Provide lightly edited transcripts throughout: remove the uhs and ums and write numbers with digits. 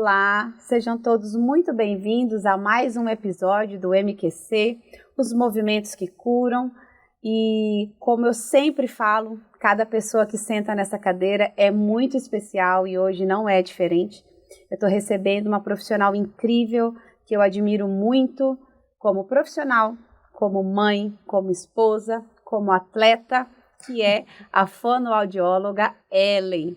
Olá, sejam todos muito bem-vindos a mais um episódio do MQC, os movimentos que curam. E como eu sempre falo, cada pessoa que senta nessa cadeira é muito especial e hoje não é diferente. Eu estou recebendo uma profissional incrível que eu admiro muito como profissional, como mãe, como esposa, como atleta, que é a fonoaudióloga Ellen.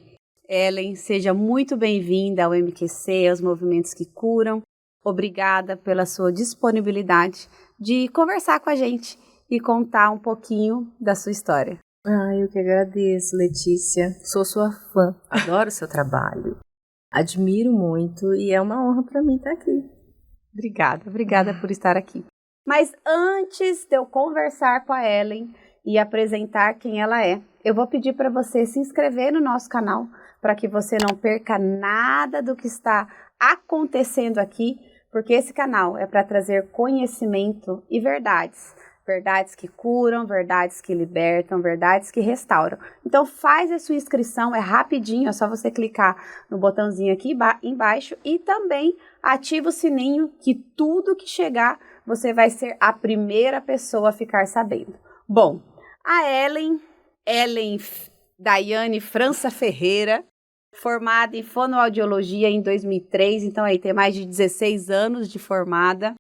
Ellen, seja muito bem-vinda ao MQC, aos Movimentos que Curam. Obrigada pela sua disponibilidade de conversar com a gente e contar um pouquinho da sua história. Eu que agradeço, Letícia. Sou sua fã, adoro o seu trabalho. Admiro muito e é uma honra para mim estar aqui. Obrigada por estar aqui. Mas antes de eu conversar com a Ellen e apresentar quem ela é, eu vou pedir para você se inscrever no nosso canal, para que você não perca nada do que está acontecendo aqui, porque esse canal é para trazer conhecimento e verdades. Verdades que curam, verdades que libertam, verdades que restauram. Então faz a sua inscrição, é rapidinho, é só você clicar no botãozinho aqui embaixo e também ativa o sininho que tudo que chegar você vai ser a primeira pessoa a ficar sabendo. Bom, a Ellen Daiane França Ferreira, formada em fonoaudiologia em 2003, então aí tem mais de 16 anos de formada.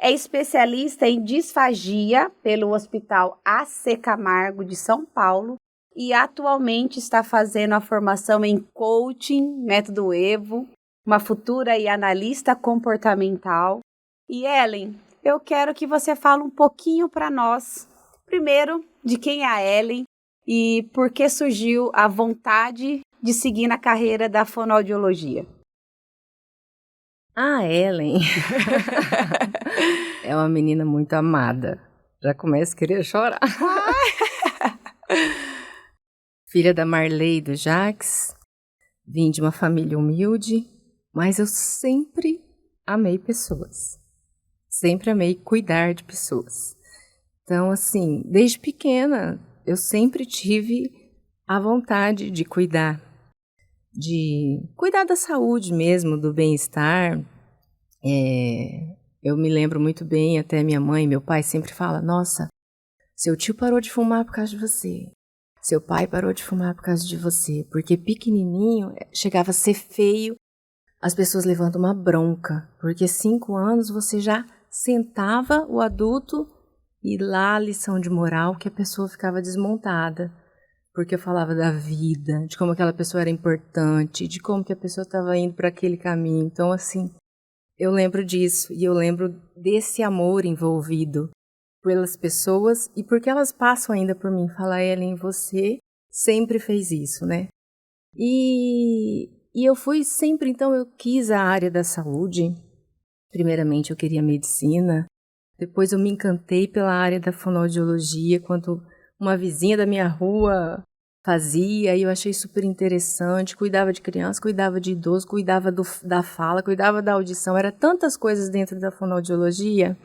É especialista em disfagia pelo Hospital AC Camargo de São Paulo e atualmente está fazendo a formação em coaching, método Evo, uma futura e analista comportamental. E Ellen, eu quero que você fale um pouquinho para nós, primeiro, de quem é a Ellen e por que surgiu a vontade de seguir na carreira da fonoaudiologia. A Ellen é uma menina muito amada. Já começo a querer chorar. Filha da Marley e do Jax. Vim de uma família humilde, mas eu sempre amei pessoas. Sempre amei cuidar de pessoas. Então, assim, desde pequena, eu sempre tive a vontade de cuidar da saúde mesmo, do bem-estar. Eu me lembro muito bem, até minha mãe e meu pai sempre falam, nossa, seu tio parou de fumar por causa de você, seu pai parou de fumar por causa de você, porque pequenininho chegava a ser feio, as pessoas levantam uma bronca, porque 5 anos você já sentava o adulto e lá a lição de moral que a pessoa ficava desmontada. Porque eu falava da vida, de como aquela pessoa era importante, de como que a pessoa estava indo para aquele caminho. Então, assim, eu lembro disso e eu lembro desse amor envolvido pelas pessoas e porque elas passam ainda por mim. Falar, Ellen, você sempre fez isso, né? E eu fui sempre, então, eu quis a área da saúde. Primeiramente, eu queria medicina. Depois, eu me encantei pela área da fonoaudiologia, quando uma vizinha da minha rua fazia, e eu achei super interessante, cuidava de criança, cuidava de idoso, cuidava da fala, cuidava da audição, era tantas coisas dentro da fonoaudiologia,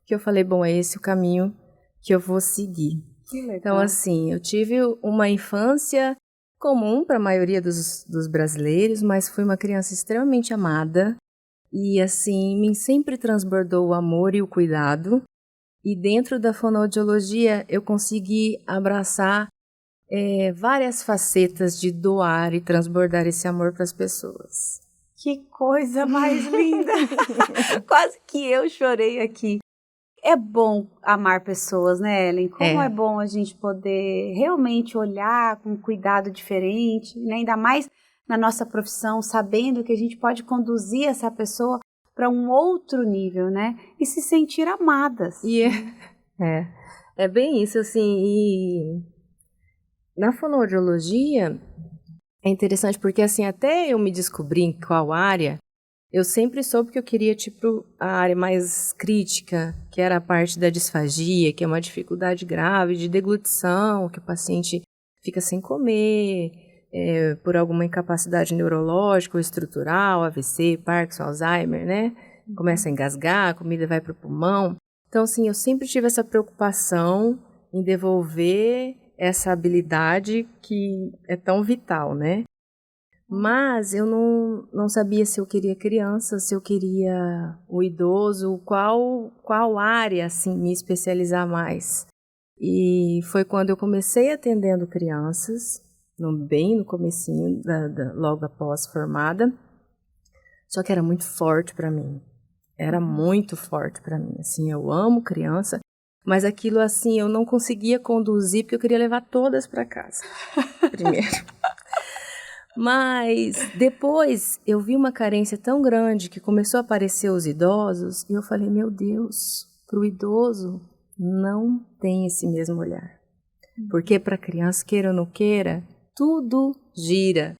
que eu falei, bom, é esse o caminho que eu vou seguir. Que legal. Então, assim, eu tive uma infância comum para a maioria dos brasileiros, mas fui uma criança extremamente amada, e assim, em mim sempre transbordou o amor e o cuidado, e dentro da fonoaudiologia eu consegui abraçar várias facetas de doar e transbordar esse amor para as pessoas. Que coisa mais linda! Quase que eu chorei aqui. É bom amar pessoas, né, Ellen? Como é bom a gente poder realmente olhar com um cuidado diferente, né? Ainda mais na nossa profissão, sabendo que a gente pode conduzir essa pessoa para um outro nível, né? E se sentir amadas. E é bem isso, assim. E na fonoaudiologia é interessante porque, assim, até eu me descobrir em qual área, eu sempre soube que eu queria, tipo, a área mais crítica, que era a parte da disfagia, que é uma dificuldade grave de deglutição, que o paciente fica sem comer, por alguma incapacidade neurológica ou estrutural, AVC, Parkinson, Alzheimer, né? Começa a engasgar, a comida vai para o pulmão. Então, assim, eu sempre tive essa preocupação em devolver essa habilidade que é tão vital, né? Mas eu não sabia se eu queria criança, se eu queria o idoso, qual área, assim, me especializar mais. E foi quando eu comecei atendendo crianças, bem no comecinho, logo após formada. Só que era muito forte para mim. Era muito forte para mim. Assim, eu amo criança, mas aquilo assim eu não conseguia conduzir porque eu queria levar todas para casa. Primeiro. Mas depois eu vi uma carência tão grande que começou a aparecer os idosos e eu falei, meu Deus, para o idoso não tem esse mesmo olhar. Porque para a criança, queira ou não queira, tudo gira,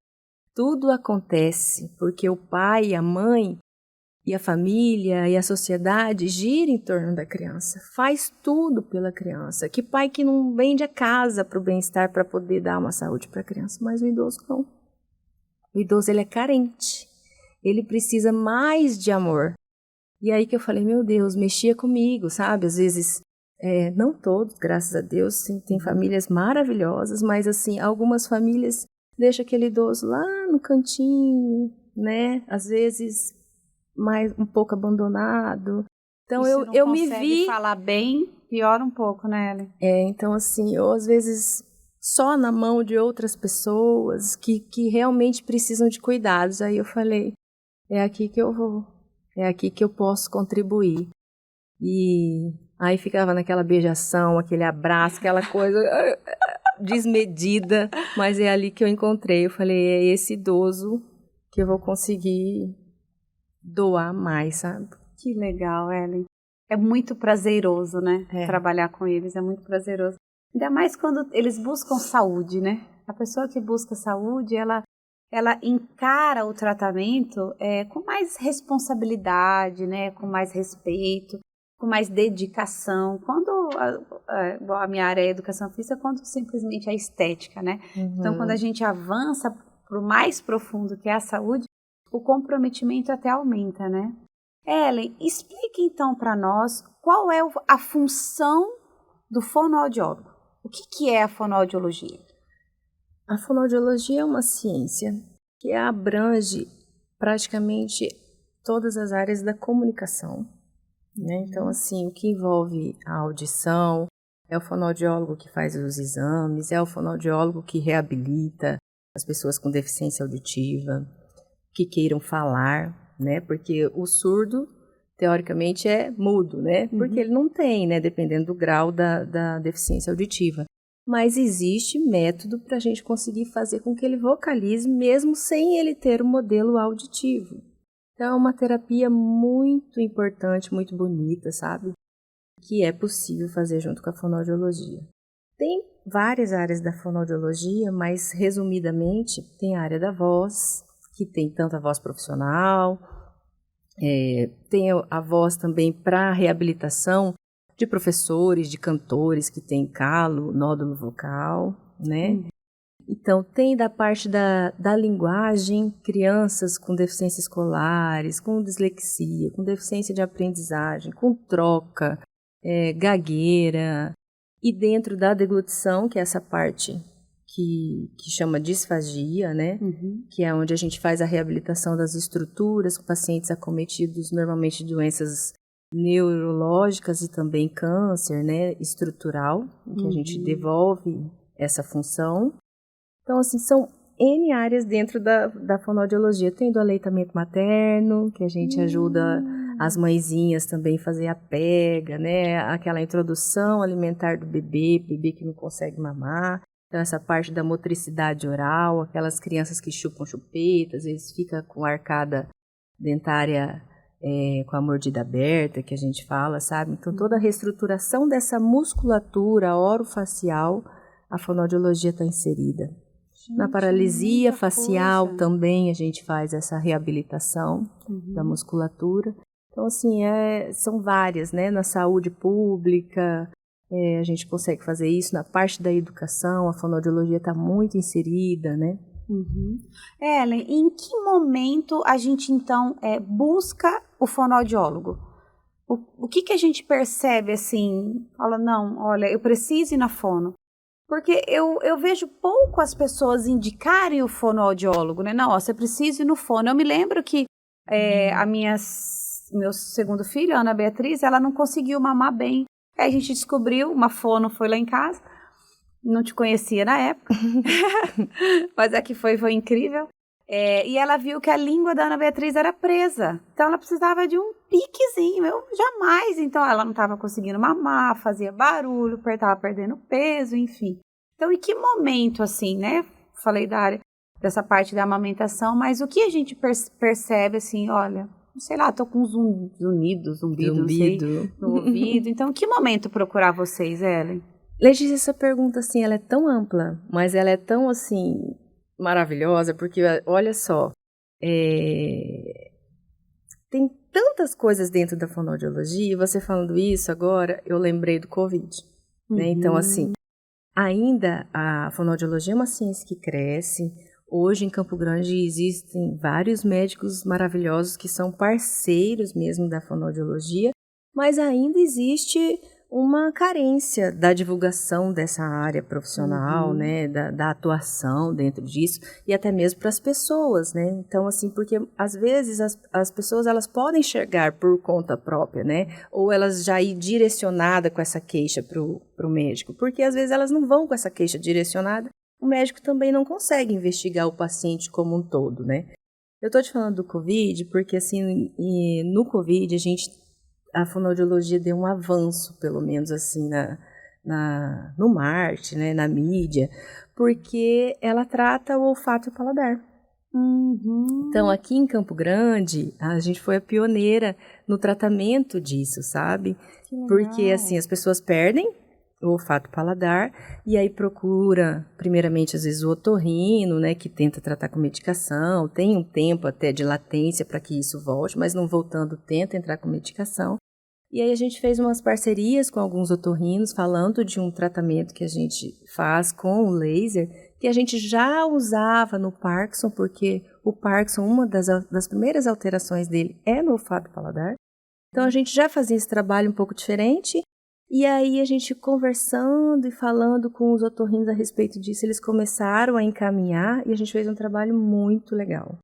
tudo acontece, porque o pai, a mãe e a família e a sociedade gira em torno da criança, faz tudo pela criança. Que pai que não vende a casa para o bem-estar, para poder dar uma saúde para a criança, mas o idoso não. O idoso, ele é carente, ele precisa mais de amor. E aí que eu falei, meu Deus, mexia comigo, sabe? Às vezes, não todos, graças a Deus, tem famílias maravilhosas, mas assim, algumas famílias deixam aquele idoso lá no cantinho, né? Às vezes, um pouco abandonado. Então, eu me vi... Se não consegue falar bem, piora um pouco, né, Ellen? Então assim, eu às vezes... só na mão de outras pessoas que realmente precisam de cuidados. Aí eu falei, é aqui que eu vou, é aqui que eu posso contribuir. E aí ficava naquela beijação, aquele abraço, aquela coisa desmedida, mas é ali que eu encontrei. Eu falei, é esse idoso que eu vou conseguir doar mais, sabe? Que legal, Ellen. É muito prazeroso, né? Trabalhar com eles, é muito prazeroso. Ainda mais quando eles buscam saúde, né? A pessoa que busca saúde, ela encara o tratamento com mais responsabilidade, né? Com mais respeito, com mais dedicação. Quando a minha área é educação física, quando simplesmente a estética, né? Então, quando a gente avança para o mais profundo, que é a saúde, o comprometimento até aumenta, né? Ellen, explique então para nós qual é a função do fonoaudiólogo. O que é a fonoaudiologia? A fonoaudiologia é uma ciência que abrange praticamente todas as áreas da comunicação, né? Então, assim, o que envolve a audição, é o fonoaudiólogo que faz os exames, é o fonoaudiólogo que reabilita as pessoas com deficiência auditiva, que queiram falar, né? Porque o surdo, teoricamente, é mudo, né? Porque ele não tem, né? Dependendo do grau da deficiência auditiva. Mas existe método para a gente conseguir fazer com que ele vocalize, mesmo sem ele ter o modelo auditivo. Então, é uma terapia muito importante, muito bonita, sabe? Que é possível fazer junto com a fonoaudiologia. Tem várias áreas da fonoaudiologia, mas, resumidamente, tem a área da voz, que tem tanto a voz profissional, tem a voz também para reabilitação de professores, de cantores que têm calo, nódulo vocal, né? Então, tem da parte da linguagem, crianças com deficiências escolares, com dislexia, com deficiência de aprendizagem, com troca, gagueira. E dentro da deglutição, que é essa parte que chama disfagia, né? Que é onde a gente faz a reabilitação das estruturas com pacientes acometidos normalmente de doenças neurológicas e também câncer, né? Estrutural, em que a gente devolve essa função. Então, assim, são N áreas dentro da fonoaudiologia. Tem do aleitamento materno, que a gente ajuda as mãezinhas também a fazer a pega, né? Aquela introdução alimentar do bebê que não consegue mamar. Então, essa parte da motricidade oral, aquelas crianças que chupam chupeta, às vezes fica com a arcada dentária com a mordida aberta, que a gente fala, sabe? Então, toda a reestruturação dessa musculatura orofacial, a fonoaudiologia está inserida. Gente, na paralisia facial também a gente faz essa reabilitação da musculatura. Então, assim, são várias, né? Na saúde pública, a gente consegue fazer isso. Na parte da educação, a fonoaudiologia está muito inserida, né? Ellen, em que momento a gente, então, busca o fonoaudiólogo? O que a gente percebe, assim, fala, não, olha, eu preciso ir na fono. Porque eu vejo pouco as pessoas indicarem o fonoaudiólogo, né? Não, ó, você precisa ir no fono. Eu me lembro que meu segundo filho, a Ana Beatriz, ela não conseguiu mamar bem. Aí a gente descobriu, uma fono foi lá em casa, não te conhecia na época, mas aqui foi incrível. E ela viu que a língua da Ana Beatriz era presa, então ela precisava de um piquezinho, eu jamais, então ela não estava conseguindo mamar, fazia barulho, estava perdendo peso, enfim. Então, em que momento, assim, né, falei dessa parte da amamentação, mas o que a gente percebe, assim, olha, sei lá, tô com um zumbido, não sei, no ouvido, então, em que momento procurar vocês, Ellen? Letícia, essa pergunta, assim, ela é tão ampla, mas ela é tão, assim, maravilhosa, porque, olha só, tem tantas coisas dentro da fonoaudiologia, e você falando isso agora, eu lembrei do Covid, né? Então, assim, ainda a fonoaudiologia é uma ciência que cresce. Hoje, em Campo Grande, existem vários médicos maravilhosos que são parceiros mesmo da fonoaudiologia, mas ainda existe uma carência da divulgação dessa área profissional, né, da atuação dentro disso, e até mesmo para as pessoas, né? Então, assim, porque às vezes as pessoas elas podem enxergar por conta própria, né? Ou elas já ir direcionada com essa queixa para o médico, porque às vezes elas não vão com essa queixa direcionada, o médico também não consegue investigar o paciente como um todo, né? Eu estou te falando do Covid porque, assim, no Covid a fonoaudiologia deu um avanço, pelo menos assim, no marketing, né, na mídia, porque ela trata o olfato e o paladar. Então, aqui em Campo Grande, a gente foi a pioneira no tratamento disso, sabe? Porque, assim, as pessoas perdem o olfato e o paladar, e aí procura, primeiramente, às vezes, o otorrino, né, que tenta tratar com medicação, tem um tempo até de latência para que isso volte, mas não voltando, tenta entrar com medicação. E aí a gente fez umas parcerias com alguns otorrinos, falando de um tratamento que a gente faz com o laser, que a gente já usava no Parkinson, porque o Parkinson, uma das primeiras alterações dele é no olfato e paladar. Então a gente já fazia esse trabalho um pouco diferente, e aí a gente conversando e falando com os otorrinos a respeito disso, eles começaram a encaminhar e a gente fez um trabalho muito legal.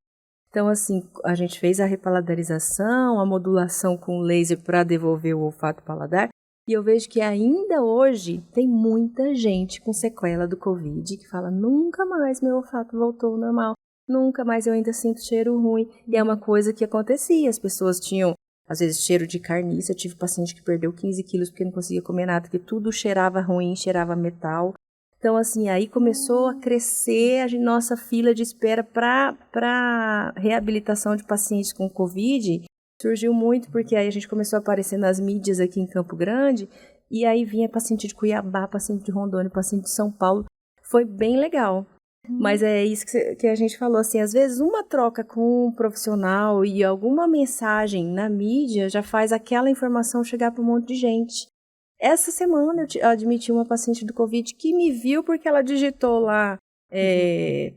Então, assim, a gente fez a repaladarização, a modulação com laser para devolver o olfato e paladar, e eu vejo que ainda hoje tem muita gente com sequela do Covid que fala, nunca mais meu olfato voltou ao normal, nunca mais eu ainda sinto cheiro ruim. E é uma coisa que acontecia, as pessoas tinham, às vezes, cheiro de carniça. Eu tive paciente que perdeu 15 quilos porque não conseguia comer nada, porque tudo cheirava ruim, cheirava metal. Então, assim, aí começou a crescer a nossa fila de espera para reabilitação de pacientes com Covid. Surgiu muito porque aí a gente começou a aparecer nas mídias aqui em Campo Grande, e aí vinha paciente de Cuiabá, paciente de Rondônia, paciente de São Paulo. Foi bem legal. Mas é isso que a gente falou, assim, às vezes uma troca com um profissional e alguma mensagem na mídia já faz aquela informação chegar para um monte de gente. Essa semana eu admiti uma paciente do Covid que me viu porque ela digitou lá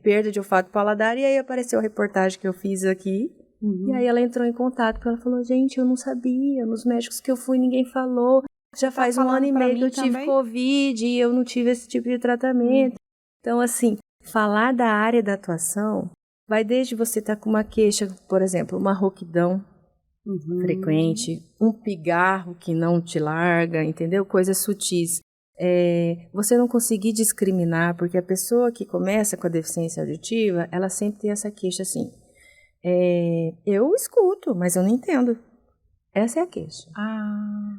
perda de olfato e paladar, e aí apareceu a reportagem que eu fiz aqui, e aí ela entrou em contato, porque ela falou, gente, eu não sabia, nos médicos que eu fui ninguém falou, já faz 1 ano e meio que eu tive Covid e eu não tive esse tipo de tratamento. Então, assim, falar da área da atuação vai desde você estar com uma queixa, por exemplo, uma rouquidão frequente, um pigarro que não te larga, entendeu? Coisas sutis. Você não conseguir discriminar, porque a pessoa que começa com a deficiência auditiva, ela sempre tem essa queixa assim, eu escuto, mas eu não entendo. Essa é a queixa.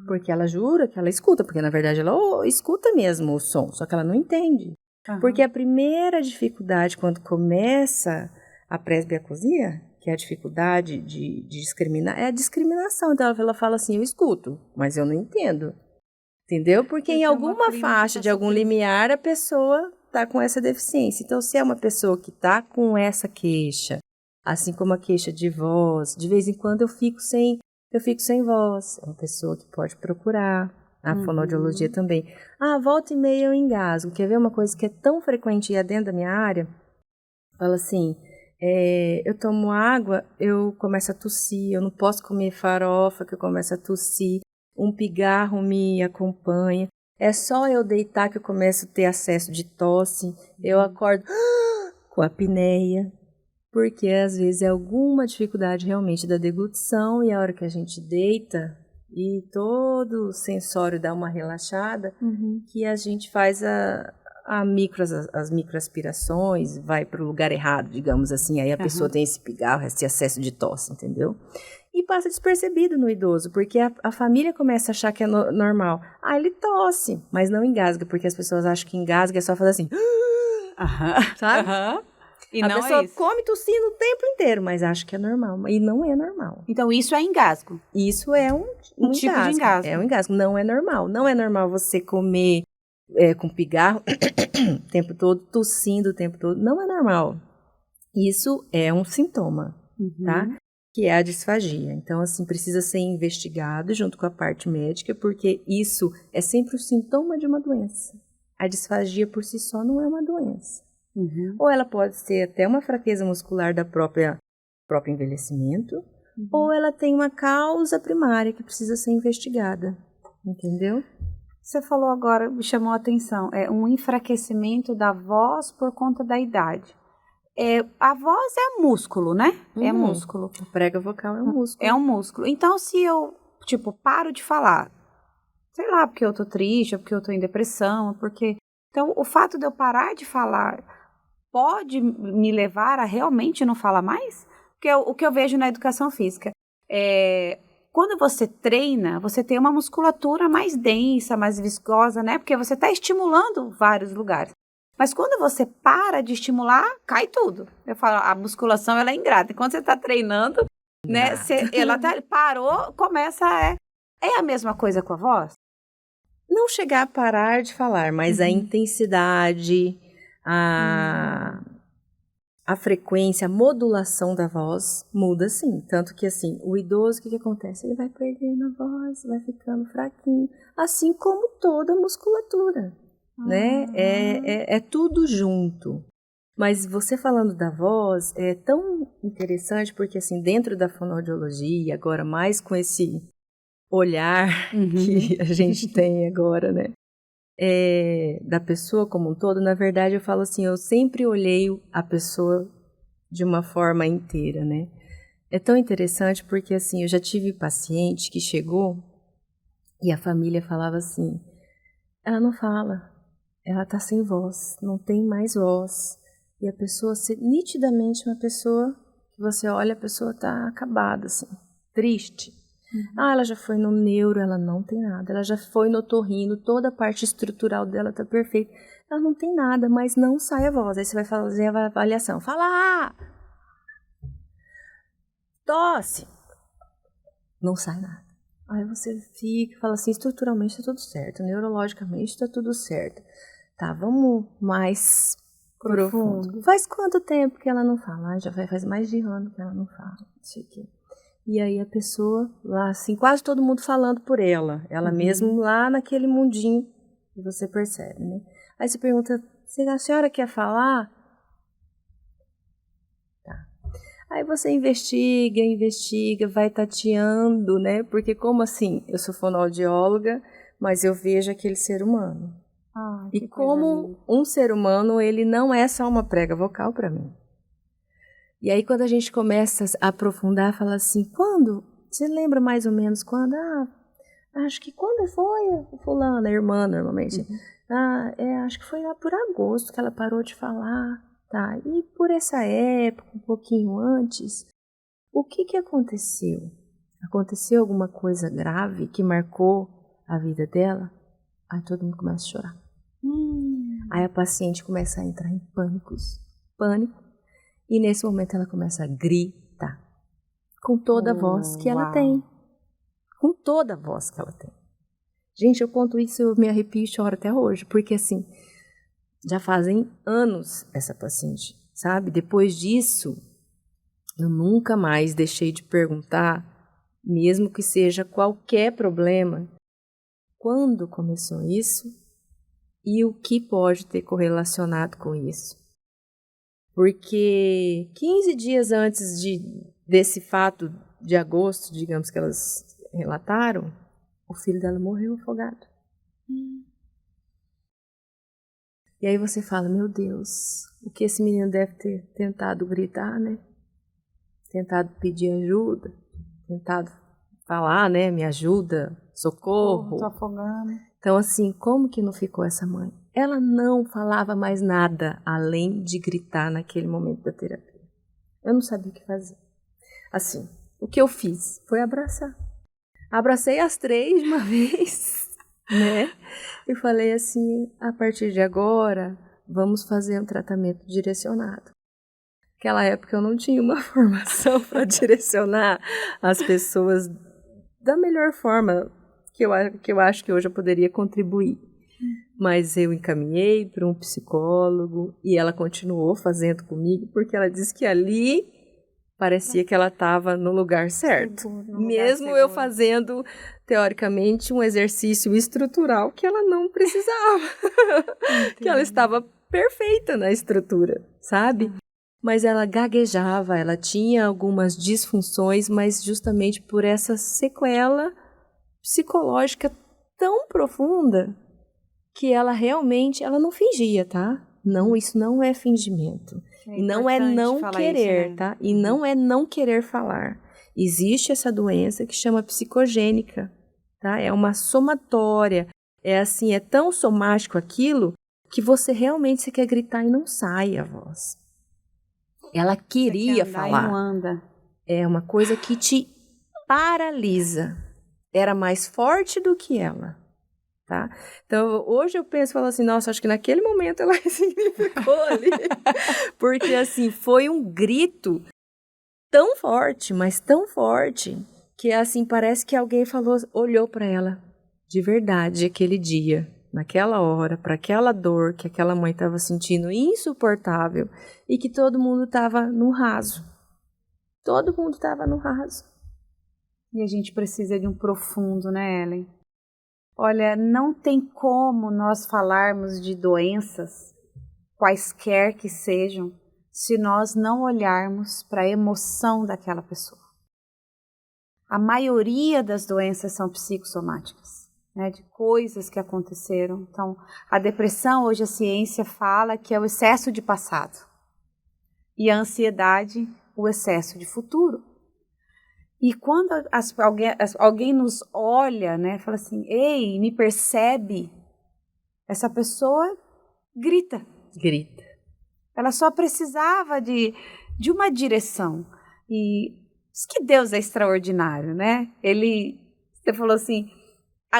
Porque ela jura que ela escuta, porque na verdade ela escuta mesmo o som, só que ela não entende. Porque a primeira dificuldade quando começa a presbiacusia, que é a dificuldade de discriminar, é a discriminação. Então ela fala assim, eu escuto, mas eu não entendo. Entendeu? Porque em alguma faixa de algum limiar a pessoa está com essa deficiência. Então, se é uma pessoa que está com essa queixa, assim como a queixa de voz, de vez em quando eu fico sem voz. É uma pessoa que pode procurar a fonoaudiologia também. Volta e meia eu engasgo. Quer ver uma coisa que é tão frequente e é dentro da minha área? Fala assim, eu tomo água, eu começo a tossir, eu não posso comer farofa, que eu começo a tossir, um pigarro me acompanha. É só eu deitar que eu começo a ter acesso de tosse, eu acordo com apneia, porque às vezes é alguma dificuldade realmente da deglutição e a hora que a gente deita e todo o sensório dá uma relaxada, que a gente faz as microaspirações, vai para o lugar errado, digamos assim, aí a pessoa tem esse pigarro, esse acesso de tosse, entendeu? E passa despercebido no idoso, porque a família começa a achar que é normal. Ele tosse, mas não engasga, porque as pessoas acham que engasga é só fazer assim, sabe? E a não pessoa é isso. come tossindo o tempo inteiro, mas acha que é normal, e não é normal. Então isso é engasgo. Isso é um tipo engasgo, de engasgo. É um engasgo, não é normal. Não é normal você comer com pigarro o tempo todo, tossindo o tempo todo. Não é normal. Isso é um sintoma, tá? Que é a disfagia. Então, assim, precisa ser investigado junto com a parte médica, porque isso é sempre o sintoma de uma doença. A disfagia por si só não é uma doença. Ou ela pode ser até uma fraqueza muscular da próprio envelhecimento, ou ela tem uma causa primária que precisa ser investigada. Entendeu? Você falou agora, me chamou a atenção, é um enfraquecimento da voz por conta da idade. A voz é músculo, né? É músculo. A prega vocal é um músculo. É um músculo. Então, se eu, paro de falar, sei lá, porque eu tô triste, ou porque eu tô em depressão, porque... Então, o fato de eu parar de falar pode me levar a realmente não falar mais? Porque o que eu vejo na educação física quando você treina, você tem uma musculatura mais densa, mais viscosa, né? Porque você está estimulando vários lugares. Mas quando você para de estimular, cai tudo. Eu falo, a musculação ela é ingrata. Enquanto você está treinando, né? Ela parou, começa É a mesma coisa com a voz? Não chegar a parar de falar, mas a intensidade, a frequência, a modulação da voz muda sim. Tanto que assim, o idoso, o que acontece? Ele vai perdendo a voz, vai ficando fraquinho, assim como toda a musculatura, né? É tudo junto. Mas você falando da voz é tão interessante porque assim, dentro da fonoaudiologia, agora mais com esse olhar que a gente tem agora, né? Da pessoa como um todo, na verdade eu falo assim, eu sempre olhei a pessoa de uma forma inteira, né? É tão interessante porque assim, eu já tive paciente que chegou e a família falava assim, ela não fala, ela tá sem voz, não tem mais voz. E a pessoa, nitidamente uma pessoa que você olha, a pessoa tá acabada, assim, triste. Ela já foi no neuro, ela não tem nada. Ela já foi no otorrino, toda a parte estrutural dela tá perfeita. Ela não tem nada, mas não sai a voz. Aí você vai fazer a avaliação. Fala! Tosse! Não sai nada. Aí você fica e fala assim, estruturalmente tá tudo certo, neurologicamente tá tudo certo. Tá, vamos mais profundo. Faz quanto tempo que ela não fala? Já faz mais de ano que ela não fala. Não sei o quê. E aí a pessoa lá, assim, quase todo mundo falando por ela. Ela mesmo lá naquele mundinho que você percebe, né? Aí você pergunta, a senhora quer falar? Tá. Aí você investiga, vai tateando, né? Porque como assim? Eu sou fonoaudióloga, mas eu vejo aquele ser humano. E como um ser humano, ele não é só uma prega vocal para mim. E aí quando a gente começa a aprofundar, fala assim, quando? Você lembra mais ou menos quando? Acho que quando foi fulana, a irmã normalmente. Acho que foi lá por agosto que ela parou de falar. Tá, e por essa época, um pouquinho antes, o que aconteceu? Aconteceu alguma coisa grave que marcou a vida dela? Aí todo mundo começa a chorar. Aí a paciente começa a entrar em pânico. E nesse momento ela começa a gritar. Com toda a voz que ela tem. Com toda a voz que ela tem. Gente, eu conto isso, eu me arrepio e choro até hoje. Porque assim, já fazem anos essa paciente, sabe? Depois disso, eu nunca mais deixei de perguntar, mesmo que seja qualquer problema, quando começou isso e o que pode ter correlacionado com isso. Porque 15 dias antes desse fato de agosto, digamos que elas relataram, o filho dela morreu afogado. E aí você fala, meu Deus, o que esse menino deve ter tentado gritar, né? Tentado pedir ajuda, tentado falar, né? Me ajuda, socorro. Tô afogando. Então, assim, como que não ficou essa mãe? Ela não falava mais nada além de gritar naquele momento da terapia. Eu não sabia o que fazer. Assim, o que eu fiz foi abraçar. Abracei as 3 de uma vez, né? E falei assim, a partir de agora, vamos fazer um tratamento direcionado. Naquela época eu não tinha uma formação para direcionar as pessoas da melhor forma que eu acho que hoje eu poderia contribuir. Mas eu encaminhei para um psicólogo e ela continuou fazendo comigo porque ela disse que ali parecia que ela estava no lugar certo. Seguro, mesmo eu fazendo, teoricamente, um exercício estrutural que ela não precisava. Que ela estava perfeita na estrutura, sabe? Mas ela gaguejava, ela tinha algumas disfunções, mas justamente por essa sequela psicológica tão profunda que ela realmente, ela não fingia, tá? Não, isso não é fingimento. E não é não querer, isso, né? Tá? E não é não querer falar. Existe essa doença que chama psicogênica, tá? É uma somatória. É assim, é tão somático aquilo que você realmente você quer gritar e não sai a voz. Ela queria falar. E não anda. É uma coisa que te paralisa. Era mais forte do que ela. Tá? Então, hoje eu penso, falo assim, nossa, acho que naquele momento ela significou ali. Porque, assim, foi um grito tão forte, mas tão forte, que, assim, parece que alguém falou, olhou para ela de verdade aquele dia, naquela hora, para aquela dor que aquela mãe estava sentindo insuportável e que todo mundo estava no raso. Todo mundo estava no raso. E a gente precisa de um profundo, né, Ellen? Olha, não tem como nós falarmos de doenças, quaisquer que sejam, se nós não olharmos para a emoção daquela pessoa. A maioria das doenças são psicossomáticas, né, de coisas que aconteceram. Então, a depressão, hoje a ciência fala que é o excesso de passado. E a ansiedade, o excesso de futuro. E quando alguém nos olha, né, fala assim, ei, me percebe, essa pessoa grita. Grita. Ela só precisava de uma direção. E diz que Deus é extraordinário, né? Você falou assim,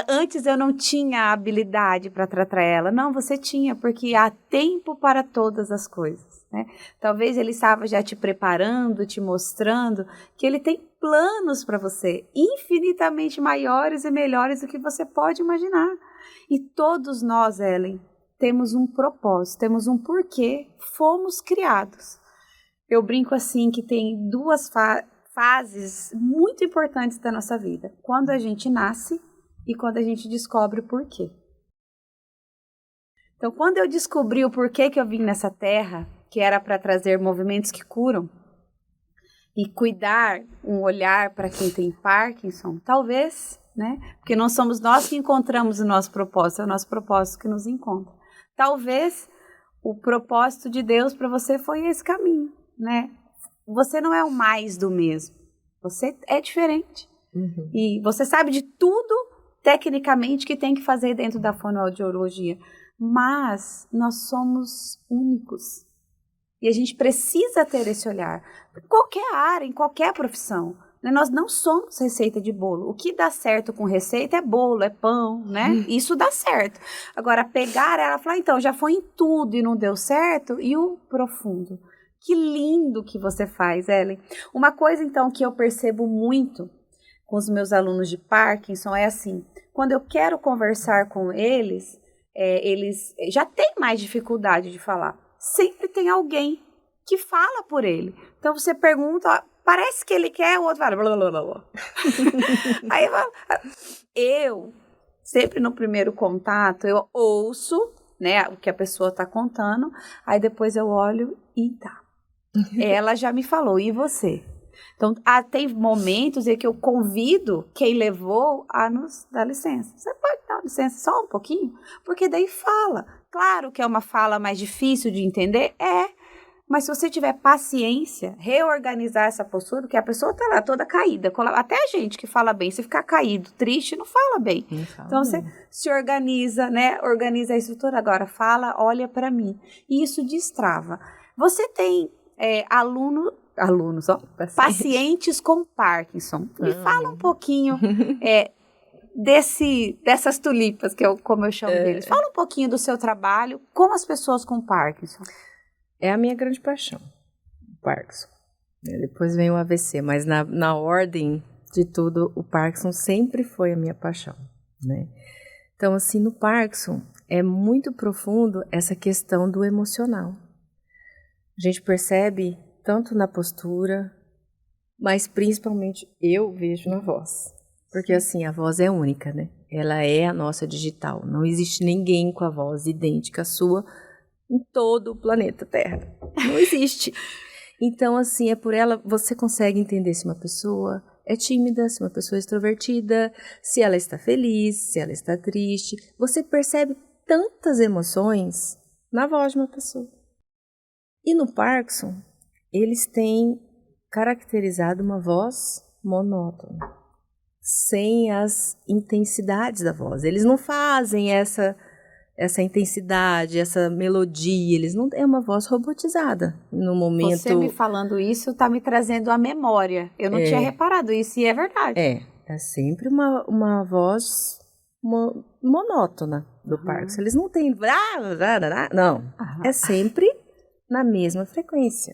antes eu não tinha habilidade para tratar ela. Não, você tinha, porque há tempo para todas as coisas. Né? Talvez ele estava já te preparando, te mostrando que ele tem planos para você, infinitamente maiores e melhores do que você pode imaginar. E todos nós, Ellen, temos um propósito, temos um porquê, fomos criados. Eu brinco assim que tem 2 fases muito importantes da nossa vida. Quando a gente nasce e quando a gente descobre o porquê. Então, quando eu descobri o porquê que eu vim nessa terra, que era para trazer movimentos que curam e cuidar, um olhar para quem tem Parkinson, talvez, né? Porque não somos nós que encontramos o nosso propósito, é o nosso propósito que nos encontra. Talvez o propósito de Deus para você foi esse caminho, né? Você não é o mais do mesmo, você é diferente. Uhum. E você sabe de tudo, tecnicamente, que tem que fazer dentro da fonoaudiologia, mas nós somos únicos. E a gente precisa ter esse olhar. Em qualquer área, em qualquer profissão. Né? Nós não somos receita de bolo. O que dá certo com receita é bolo, é pão, né? Isso dá certo. Agora, pegar ela e falar, então, já foi em tudo e não deu certo, e o profundo. Que lindo que você faz, Ellen. Uma coisa, então, que eu percebo muito com os meus alunos de Parkinson é assim, quando eu quero conversar com eles, eles já têm mais dificuldade de falar. Sempre tem alguém que fala por ele. Então você pergunta, parece que ele quer, o outro fala blá, blá, blá, blá. Aí eu, sempre no primeiro contato, eu ouço, né, o que a pessoa está contando, aí depois eu olho e tá. Ela já me falou, e você? Então, tem momentos em que eu convido quem levou a nos dar licença. Você pode dar licença só um pouquinho? Porque daí fala. claro que é uma fala mais difícil de entender, mas se você tiver paciência, reorganizar essa postura, porque a pessoa tá lá toda caída, até a gente que fala bem, se ficar caído, triste, não fala bem. Não fala então bem. Você se organiza, né? Organiza a estrutura, agora fala, olha para mim. E isso destrava. Você tem alunos, pacientes com Parkinson. Me fala um pouquinho dessas tulipas, como eu chamo deles. Fala um pouquinho do seu trabalho com as pessoas com Parkinson. É a minha grande paixão, o Parkinson. Depois vem o AVC, mas na ordem de tudo, o Parkinson sempre foi a minha paixão, né? Então, assim, no Parkinson é muito profundo essa questão do emocional. A gente percebe tanto na postura, mas principalmente eu vejo na voz. Porque, assim, a voz é única, né? Ela é a nossa digital. Não existe ninguém com a voz idêntica à sua em todo o planeta Terra. Não existe. Então, assim, é por ela, você consegue entender se uma pessoa é tímida, se uma pessoa é extrovertida, se ela está feliz, se ela está triste. Você percebe tantas emoções na voz de uma pessoa. E no Parkinson, eles têm caracterizado uma voz monótona, sem as intensidades da voz. Eles não fazem essa intensidade, essa melodia, eles não é uma voz robotizada no momento. Você me falando isso está me trazendo a memória. Eu não tinha reparado isso e é verdade. É sempre uma voz monótona do Parkinson. Eles não têm não, é sempre na mesma frequência.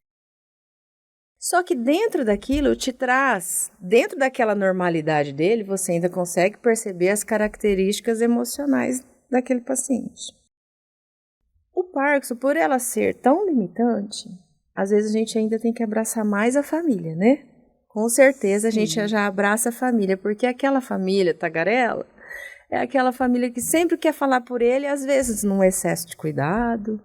Só que dentro daquilo te traz, dentro daquela normalidade dele, você ainda consegue perceber as características emocionais daquele paciente. O Parkinson, por ela ser tão limitante, às vezes a gente ainda tem que abraçar mais a família, né? Com certeza a gente já abraça a família, porque aquela família tagarela é aquela família que sempre quer falar por ele, às vezes num excesso de cuidado,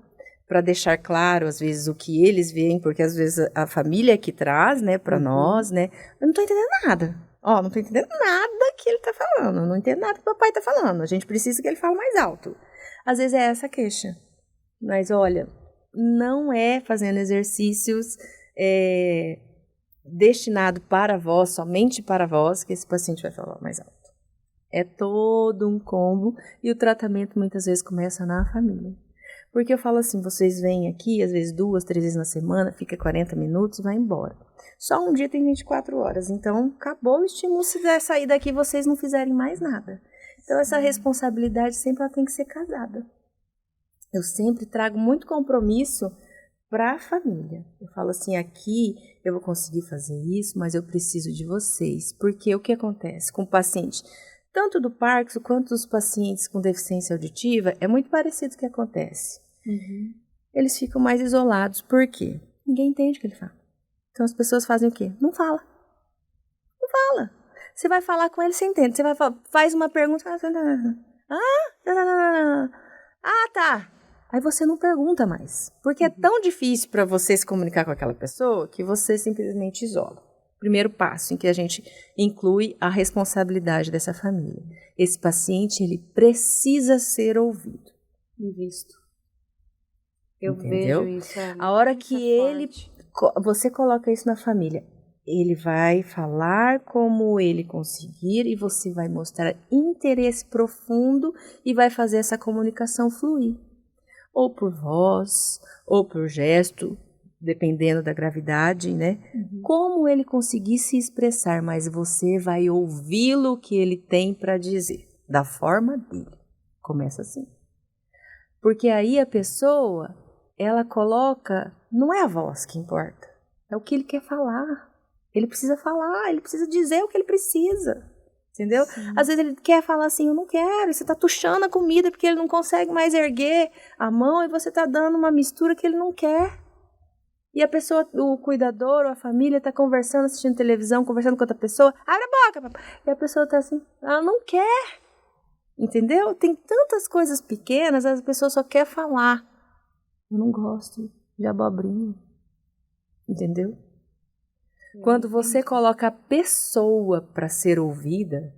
para deixar claro, às vezes, o que eles veem, porque às vezes a família é que traz, né, para nós, né? Eu não tô entendendo nada. Não tô entendendo nada que ele tá falando. Não entendo nada que o papai tá falando. A gente precisa que ele fale mais alto. Às vezes é essa a queixa. Mas, olha, não é fazendo exercícios destinado para a voz, somente para a voz, que esse paciente vai falar mais alto. É todo um combo e o tratamento muitas vezes começa na família. Porque eu falo assim, vocês vêm aqui, às vezes 2, 3 vezes na semana, fica 40 minutos e vai embora. Só um dia tem 24 horas, então acabou o estímulo se sair daqui e vocês não fizerem mais nada. Então essa responsabilidade sempre ela tem que ser casada. Eu sempre trago muito compromisso para a família. Eu falo assim, aqui eu vou conseguir fazer isso, mas eu preciso de vocês. Porque o que acontece com o paciente, tanto do Parkinson quanto dos pacientes com deficiência auditiva, é muito parecido o que acontece. Eles ficam mais isolados. Por quê? Ninguém entende o que ele fala. Então as pessoas fazem o quê? Não fala. Não fala. Você vai falar com ele, você entende. Você vai faz uma pergunta. Tá. Aí você não pergunta mais. Porque é tão difícil para você se comunicar com aquela pessoa que você simplesmente isola. Primeiro passo em que a gente inclui a responsabilidade dessa família. Esse paciente, ele precisa ser ouvido e visto. Eu Entendeu? vejo isso. A hora que você coloca isso na família, ele vai falar como ele conseguir e você vai mostrar interesse profundo e vai fazer essa comunicação fluir. Ou por voz, ou por gesto, dependendo da gravidade, né? Como ele conseguir se expressar, mas você vai ouvi-lo que ele tem para dizer, da forma dele. Começa assim. Porque aí a pessoa, ela coloca, não é a voz que importa, é o que ele quer falar. Ele precisa falar, ele precisa dizer o que ele precisa. Entendeu? Sim. Às vezes ele quer falar assim, eu não quero, e você tá tuchando a comida porque ele não consegue mais erguer a mão e você tá dando uma mistura que ele não quer. E a pessoa, o cuidador ou a família tá conversando, assistindo televisão, conversando com outra pessoa, abre a boca, papai. E a pessoa tá assim, ela não quer. Entendeu? Tem tantas coisas pequenas, as pessoas só querem falar. Eu não gosto de abobrinha. Entendeu? Quando você coloca a pessoa para ser ouvida,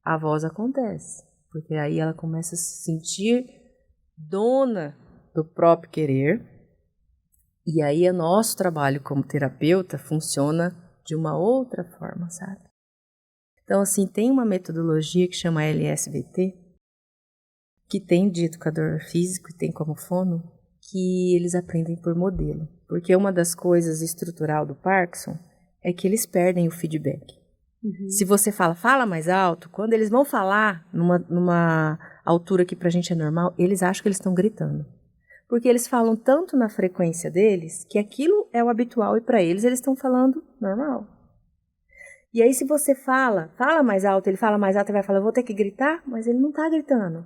a voz acontece. Porque aí ela começa a se sentir dona do próprio querer. E aí o nosso trabalho como terapeuta funciona de uma outra forma, sabe? Então, assim, tem uma metodologia que chama LSVT, que tem de educador físico e tem como fono, que eles aprendem por modelo. Porque uma das coisas estrutural do Parkinson é que eles perdem o feedback. Se você fala mais alto, quando eles vão falar numa altura que pra gente é normal, eles acham que eles estão gritando. Porque eles falam tanto na frequência deles, que aquilo é o habitual e pra eles estão falando normal. E aí se você fala mais alto, ele fala mais alto e vai falar, vou ter que gritar, mas ele não tá gritando.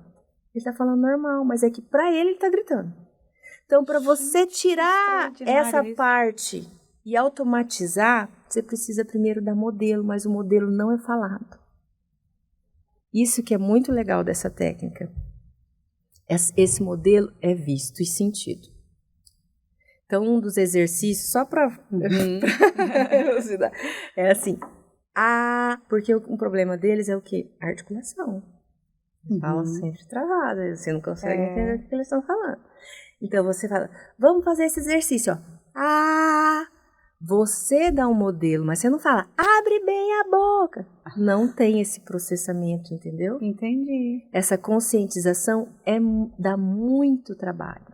Ele tá falando normal, mas é que pra ele tá gritando. Então, para você tirar essa parte e automatizar, você precisa primeiro dar modelo, mas o modelo não é falado. Isso que é muito legal dessa técnica. Esse modelo é visto e sentido. Então, um dos exercícios, só para é assim, porque um problema deles é o quê? Articulação. Fala sempre travada, você não consegue entender o que eles estão falando. Então, você fala, vamos fazer esse exercício, ó. Você dá um modelo, mas você não fala, abre bem a boca. Não tem esse processamento, entendeu? Entendi. Essa conscientização dá muito trabalho.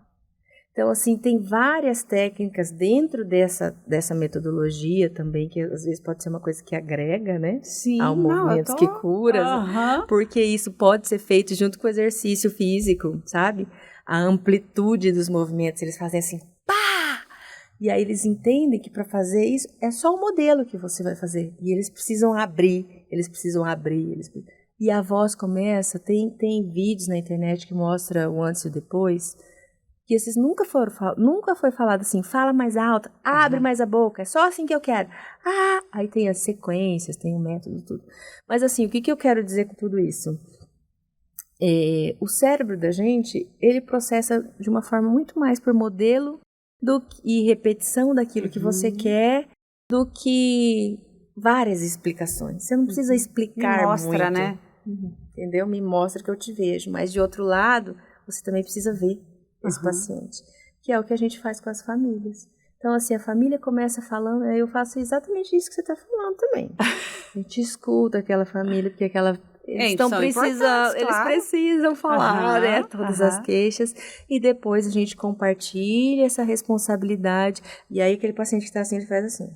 Então, assim, tem várias técnicas dentro dessa metodologia também, que às vezes pode ser uma coisa que agrega, né? Sim, ao movimentos que cura, porque isso pode ser feito junto com o exercício físico, sabe? A amplitude dos movimentos, eles fazem assim, pá! E aí eles entendem que para fazer isso é só o modelo que você vai fazer. E eles precisam abrir. E a voz começa, tem vídeos na internet que mostra o antes e o depois, que esses nunca foi falado assim, fala mais alto, abre mais a boca, é só assim que eu quero. Aí tem as sequências, tem o método, tudo. Mas assim, o que eu quero dizer com tudo isso? O cérebro da gente, ele processa de uma forma muito mais por modelo e repetição daquilo que você quer do que várias explicações. Você não precisa explicar Me mostra, muito, né? Entendeu? Me mostra que eu te vejo. Mas de outro lado, você também precisa ver esse paciente, que é o que a gente faz com as famílias. Então, assim, a família começa falando, eu faço exatamente isso que você está falando também. A gente escuta aquela família, porque eles precisam falar, né, todas as queixas, e depois a gente compartilha essa responsabilidade, e aí aquele paciente que está assim, ele faz assim,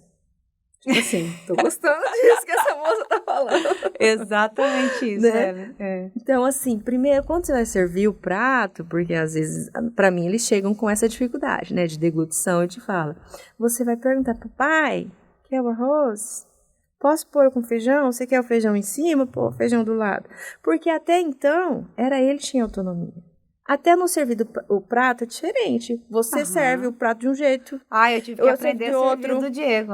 tipo assim, tô gostando disso que essa moça tá falando. Exatamente isso, né? Então, assim, primeiro, quando você vai servir o prato, porque às vezes, pra mim, eles chegam com essa dificuldade, né, de deglutição, e te fala, você vai perguntar pro pai, quer o arroz? Posso pôr com feijão? Você quer o feijão em cima? Pô, feijão do lado. Porque até então, era ele que tinha autonomia. Até no servir o prato é diferente. Você serve o prato de um jeito. Eu tive que aprender a servir do Diego.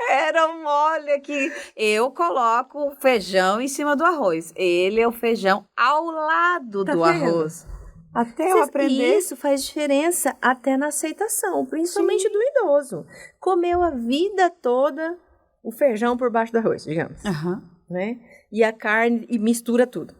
Era um molho que eu coloco o feijão em cima do arroz. Ele é o feijão ao lado do arroz. Até eu aprender. E isso faz diferença até na aceitação, principalmente do idoso. Comeu a vida toda o feijão por baixo do arroz, digamos. Né? E a carne, e mistura tudo.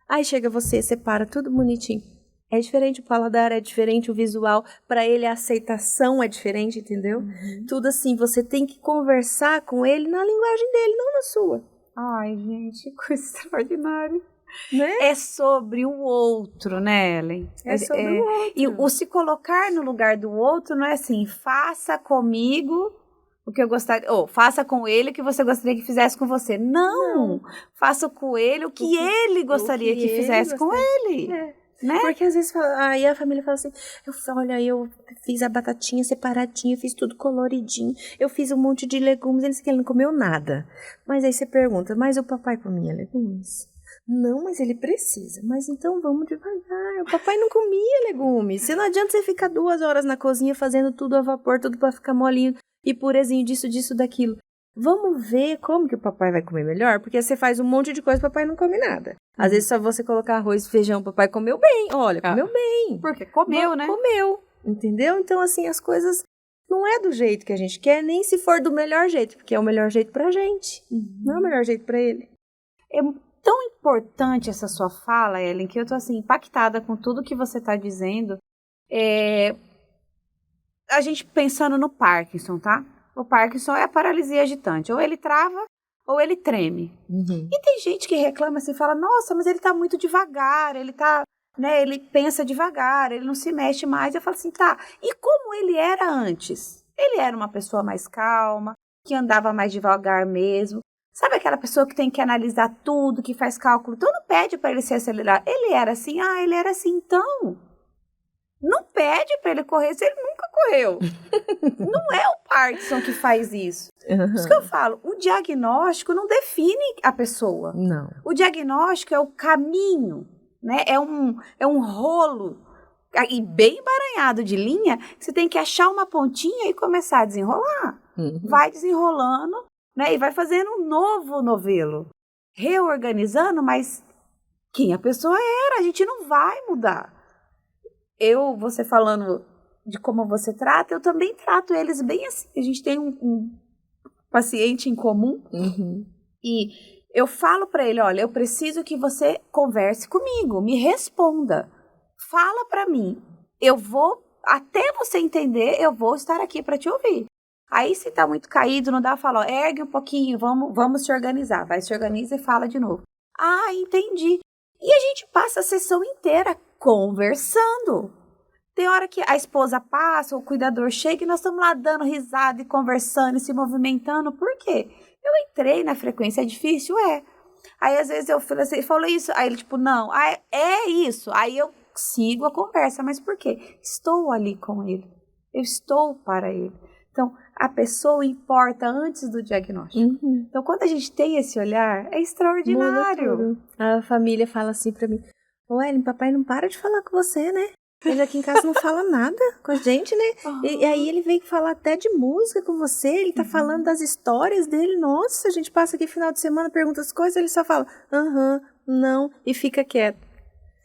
Aí chega você, separa tudo bonitinho. É diferente o paladar, é diferente o visual. Para ele a aceitação é diferente, entendeu? Tudo assim, você tem que conversar com ele na linguagem dele, não na sua. Ai, gente, que coisa extraordinária. Né? É sobre o outro, né, Ellen? É sobre o outro. E o se colocar no lugar do outro não é assim, faça comigo o que eu gostaria, ou faça com ele o que você gostaria que fizesse com você. Não. Faça com ele o que ele gostaria que fizesse com ele. Né? Porque às vezes aí a família fala assim, olha, eu fiz a batatinha separadinha, fiz tudo coloridinho, eu fiz um monte de legumes, ele disse que ele não comeu nada. Mas aí você pergunta, mas o papai comia legumes? Não, mas ele precisa. Mas então vamos devagar. O papai não comia legumes. Não adianta você ficar 2 horas na cozinha fazendo tudo a vapor, tudo para ficar molinho e purezinho disso, daquilo. Vamos ver como que o papai vai comer melhor, porque você faz um monte de coisa e o papai não come nada. Às vezes só você colocar arroz e feijão, o papai comeu bem. Olha, comeu bem. Porque comeu, né? Comeu, entendeu? Então, assim, as coisas não é do jeito que a gente quer, nem se for do melhor jeito, porque é o melhor jeito pra gente. Não é o melhor jeito pra ele. tão importante essa sua fala, Ellen, que eu tô assim, impactada com tudo que você tá dizendo. A gente pensando no Parkinson, tá? O Parkinson é a paralisia agitante. Ou ele trava, ou ele treme. E tem gente que reclama assim, fala, nossa, mas ele tá muito devagar, ele tá, né, ele pensa devagar, ele não se mexe mais. Eu falo assim, tá, e como ele era antes? Ele era uma pessoa mais calma, que andava mais devagar mesmo. Sabe aquela pessoa que tem que analisar tudo, que faz cálculo? Então não pede para ele se acelerar. Ele era assim, ele era assim, então. Não pede para ele correr se ele nunca correu. Não é o Parkinson que faz isso. Por isso que eu falo, o diagnóstico não define a pessoa. Não. O diagnóstico é o caminho, né? É um rolo e bem emaranhado de linha, que você tem que achar uma pontinha e começar a desenrolar. Vai desenrolando, né? E vai fazendo um novo novelo. Reorganizando, mas quem a pessoa era, a gente não vai mudar. Você falando de como você trata, eu também trato eles bem assim. A gente tem um paciente em comum e eu falo para ele, olha, eu preciso que você converse comigo, me responda, fala para mim, eu vou, até você entender, eu vou estar aqui para te ouvir. Aí se tá muito caído, não dá, fala, ó, ergue um pouquinho, vamos se organizar. Vai, se organiza e fala de novo. Entendi. E a gente passa a sessão inteira conversando. Tem hora que a esposa passa, o cuidador chega e nós estamos lá dando risada e conversando e se movimentando. Por quê? Eu entrei na frequência, é difícil? É. Aí às vezes eu falo isso, aí ele tipo, não, é isso. Aí eu sigo a conversa, mas por quê? Estou ali com ele, eu estou para ele. Então, a pessoa importa antes do diagnóstico. Então, quando a gente tem esse olhar, é extraordinário. Muda tudo. A família fala assim pra mim, ô Ellen, papai não para de falar com você, né? Ele aqui em casa não fala nada com a gente, né? E aí ele veio falar até de música com você, ele tá falando das histórias dele. Nossa, a gente passa aqui final de semana, pergunta as coisas, ele só fala, não, e fica quieto.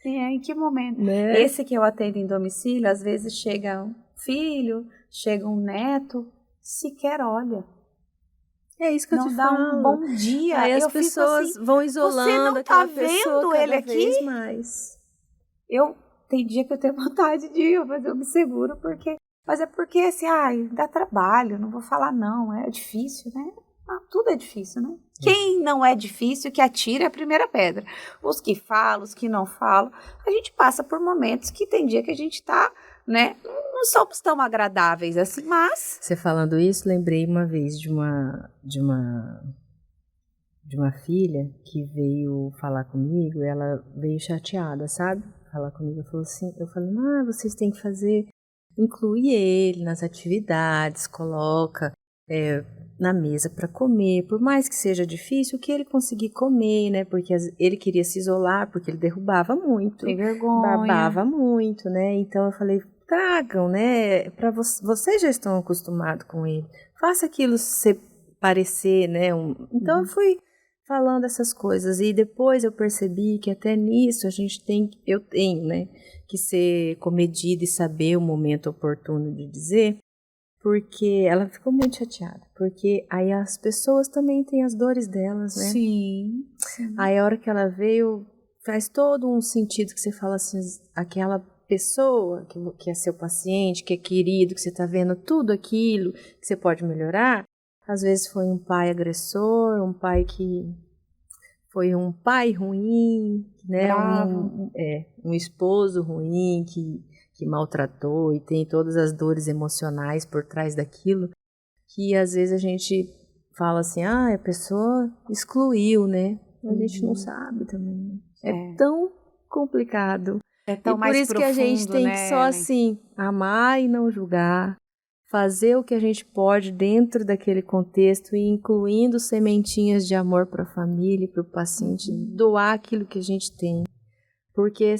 Em que momento? Né? Esse que eu atendo em domicílio, às vezes chega um filho, chega um neto, sequer olha. É isso que eu te falo. Não dá um bom dia. Aí as pessoas assim, vão isolando você não aquela tá pessoa vendo cada ele aqui? vez mais. Tem dia que eu tenho vontade de ir, mas eu me seguro mas é porque assim, dá trabalho, não vou falar não, é difícil, né? Tudo é difícil, né? Quem não é difícil que atire a primeira pedra. Os que falam, os que não falam, a gente passa por momentos que tem dia que a gente tá, né? Não somos tão agradáveis assim, mas... Você falando isso, lembrei uma vez de uma filha que veio falar comigo, ela veio chateada, sabe? Falar comigo, falou assim, eu falei, vocês têm que incluir ele nas atividades, coloca na mesa para comer, por mais que seja difícil, que ele conseguir comer, né? Porque ele queria se isolar, porque ele derrubava muito, tem vergonha, babava muito, né? Então eu falei, tragam, né? Para vocês já estão acostumados com ele, faça aquilo se parecer, né? Então eu fui falando essas coisas e depois eu percebi que até nisso eu tenho, né, que ser comedida e saber o momento oportuno de dizer, porque ela ficou muito chateada, porque aí as pessoas também têm as dores delas, né? Sim. Aí a hora que ela veio, faz todo um sentido que você fala assim, aquela pessoa que é seu paciente, que é querido, que você tá vendo tudo aquilo que você pode melhorar. Às vezes foi um pai agressor, foi um pai ruim, né? Um esposo ruim que maltratou e tem todas as dores emocionais por trás daquilo, que às vezes a gente fala assim, a pessoa excluiu, né? A gente não sabe também. É tão complicado. É tão e mais por isso profundo, que a gente tem que só assim, amar e não julgar, fazer o que a gente pode dentro daquele contexto e incluindo sementinhas de amor para a família e para o paciente, doar aquilo que a gente tem. Porque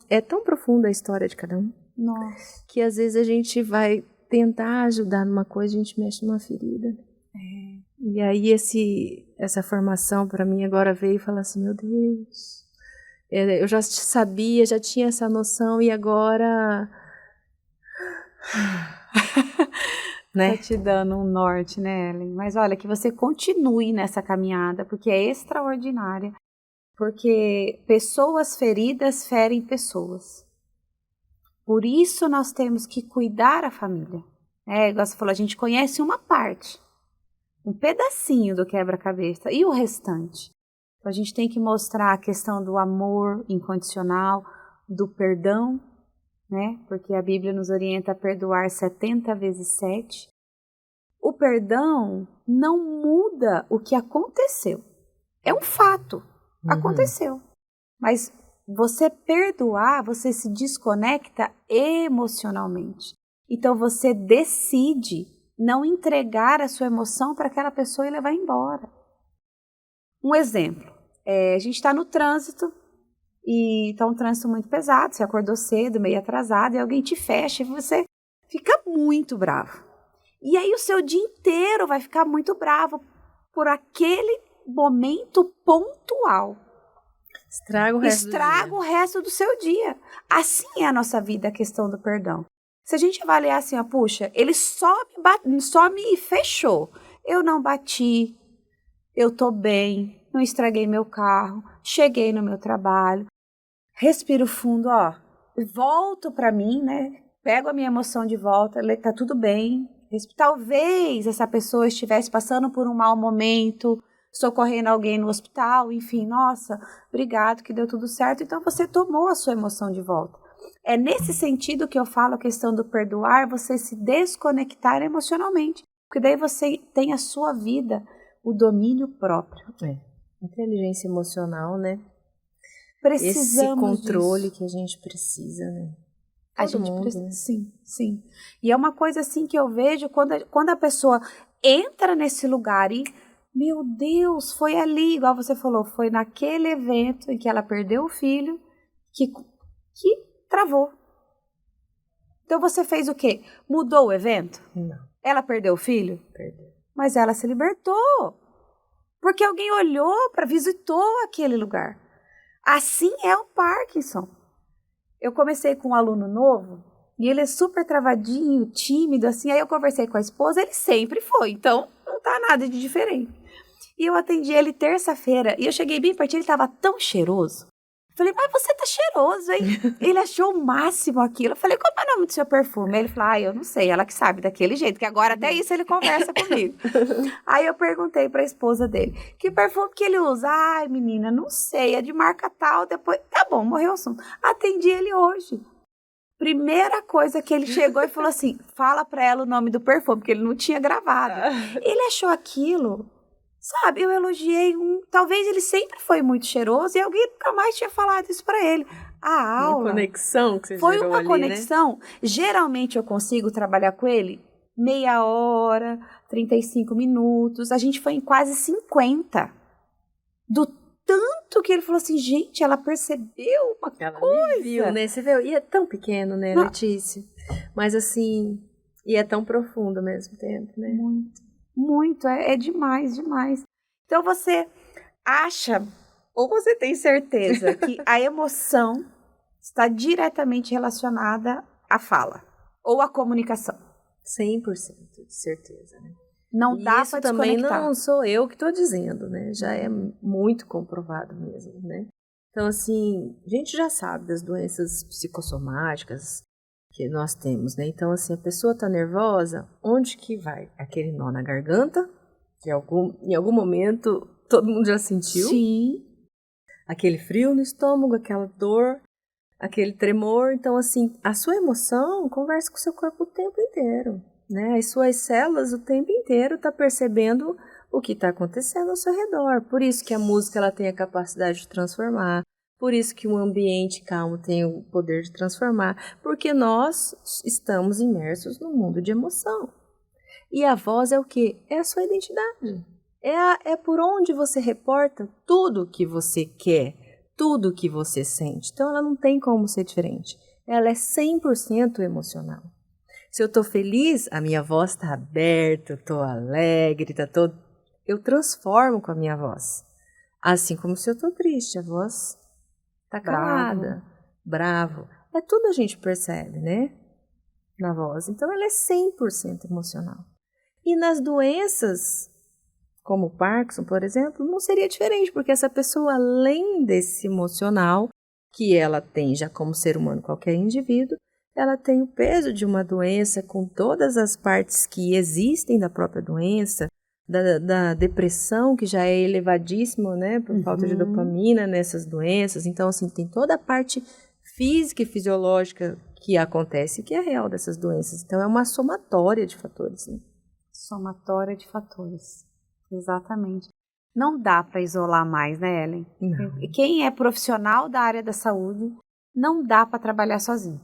é tão profunda a história de cada um. Nossa. Que às vezes a gente vai tentar ajudar numa coisa e a gente mexe numa ferida. E aí essa formação para mim agora veio e fala assim, meu Deus, eu já sabia, já tinha essa noção e agora... né? Tá te dando um norte, né, Ellen? Mas olha, que você continue nessa caminhada, porque é extraordinária. Porque pessoas feridas ferem pessoas. Por isso nós temos que cuidar a família. Igual você falou, a gente conhece uma parte, um pedacinho do quebra-cabeça e o restante. Então a gente tem que mostrar a questão do amor incondicional, do perdão, né? Porque a Bíblia nos orienta a perdoar 70 vezes 7. O perdão não muda o que aconteceu. É um fato. Aconteceu. Mas você perdoar, você se desconecta emocionalmente. Então você decide não entregar a sua emoção para aquela pessoa e levar embora. Um exemplo, a gente está no trânsito e está um trânsito muito pesado, você acordou cedo, meio atrasado, e alguém te fecha e você fica muito bravo. E aí o seu dia inteiro vai ficar muito bravo por aquele momento pontual. Estraga o resto do seu dia. Assim é a nossa vida, a questão do perdão. Se a gente avaliar assim, puxa, ele só me fechou. Eu não bati, eu tô bem, não estraguei meu carro, cheguei no meu trabalho, respiro fundo, volto pra mim, né? Pego a minha emoção de volta, tá tudo bem. Talvez essa pessoa estivesse passando por um mau momento, socorrendo alguém no hospital, enfim, nossa, obrigado, que deu tudo certo. Então você tomou a sua emoção de volta. É nesse sentido que eu falo a questão do perdoar, você se desconectar emocionalmente, porque daí você tem a sua vida, o domínio próprio. Inteligência emocional, né? Precisamos esse controle disso. Que a gente precisa, né? A gente precisa, né? Sim. E é uma coisa assim que eu vejo quando a pessoa entra nesse lugar e, meu Deus, foi ali, igual você falou, foi naquele evento em que ela perdeu o filho que travou. Então você fez o quê? Mudou o evento? Não. Ela perdeu o filho? Perdeu. Mas ela se libertou. Porque alguém olhou visitou aquele lugar. Assim é o Parkinson. Eu comecei com um aluno novo e ele é super travadinho, tímido, assim. Aí eu conversei com a esposa, ele sempre foi. Então não tá nada de diferente. E eu atendi ele terça-feira e eu cheguei bem pertinho, ele tava tão cheiroso. Falei, mas você tá cheiroso, hein? Ele achou o máximo aquilo. Eu falei, qual é o nome do seu perfume? Ele falou, eu não sei, ela que sabe, daquele jeito, que agora até isso ele conversa comigo. Aí eu perguntei pra esposa dele, que perfume que ele usa? Ai, menina, não sei, é de marca tal, depois... Tá bom, morreu o assunto. Atendi ele hoje. Primeira coisa que ele chegou e falou assim, fala pra ela o nome do perfume, porque ele não tinha gravado. Ele achou aquilo... Sabe, eu elogiei talvez ele sempre foi muito cheiroso e alguém nunca mais tinha falado isso pra ele. A aula... Uma conexão que você foi gerou uma ali, conexão. Né? Geralmente eu consigo trabalhar com ele meia hora, 35 minutos. A gente foi em quase 50. Do tanto que ele falou assim, gente, ela percebeu uma ela coisa. Me viu, né? Você viu? E é tão pequeno, né, não. Letícia? Mas assim, e é tão profundo ao mesmo tempo, né? Muito, é demais. Então você acha, ou você tem certeza, que a emoção está diretamente relacionada à fala ou à comunicação? 100% de certeza, né? Não dá para desconectar. Também não sou eu que estou dizendo, né? Já é muito comprovado mesmo, né? Então, assim, a gente já sabe das doenças psicossomáticas que nós temos, né? Então, assim, a pessoa tá nervosa, onde que vai? Aquele nó na garganta, que em algum momento todo mundo já sentiu. Sim. Aquele frio no estômago, aquela dor, aquele tremor. Então, assim, a sua emoção conversa com o seu corpo o tempo inteiro, né? As suas células o tempo inteiro tá percebendo o que está acontecendo ao seu redor. Por isso que a música ela tem a capacidade de transformar. Por isso que um ambiente calmo tem o poder de transformar, porque nós estamos imersos no mundo de emoção. E a voz é o quê? É a sua identidade. É por onde você reporta tudo que você quer, tudo que você sente. Então ela não tem como ser diferente. Ela é 100% emocional. Se eu estou feliz, a minha voz está aberta, eu estou alegre, eu transformo com a minha voz. Assim como se eu estou triste, a voz tá calada, bravo. É tudo a gente percebe, né? Na voz. Então, ela é 100% emocional. E nas doenças como o Parkinson, por exemplo, não seria diferente, porque essa pessoa, além desse emocional que ela tem já como ser humano, qualquer indivíduo, ela tem o peso de uma doença com todas as partes que existem da própria doença, da depressão, que já é elevadíssima, né, por falta de dopamina nessas doenças. Então, assim, tem toda a parte física e fisiológica que acontece, que é real dessas doenças. Então, é uma somatória de fatores, né? Somatória de fatores. Exatamente. Não dá para isolar mais, né, Ellen? Não. Quem é profissional da área da saúde, não dá para trabalhar sozinho.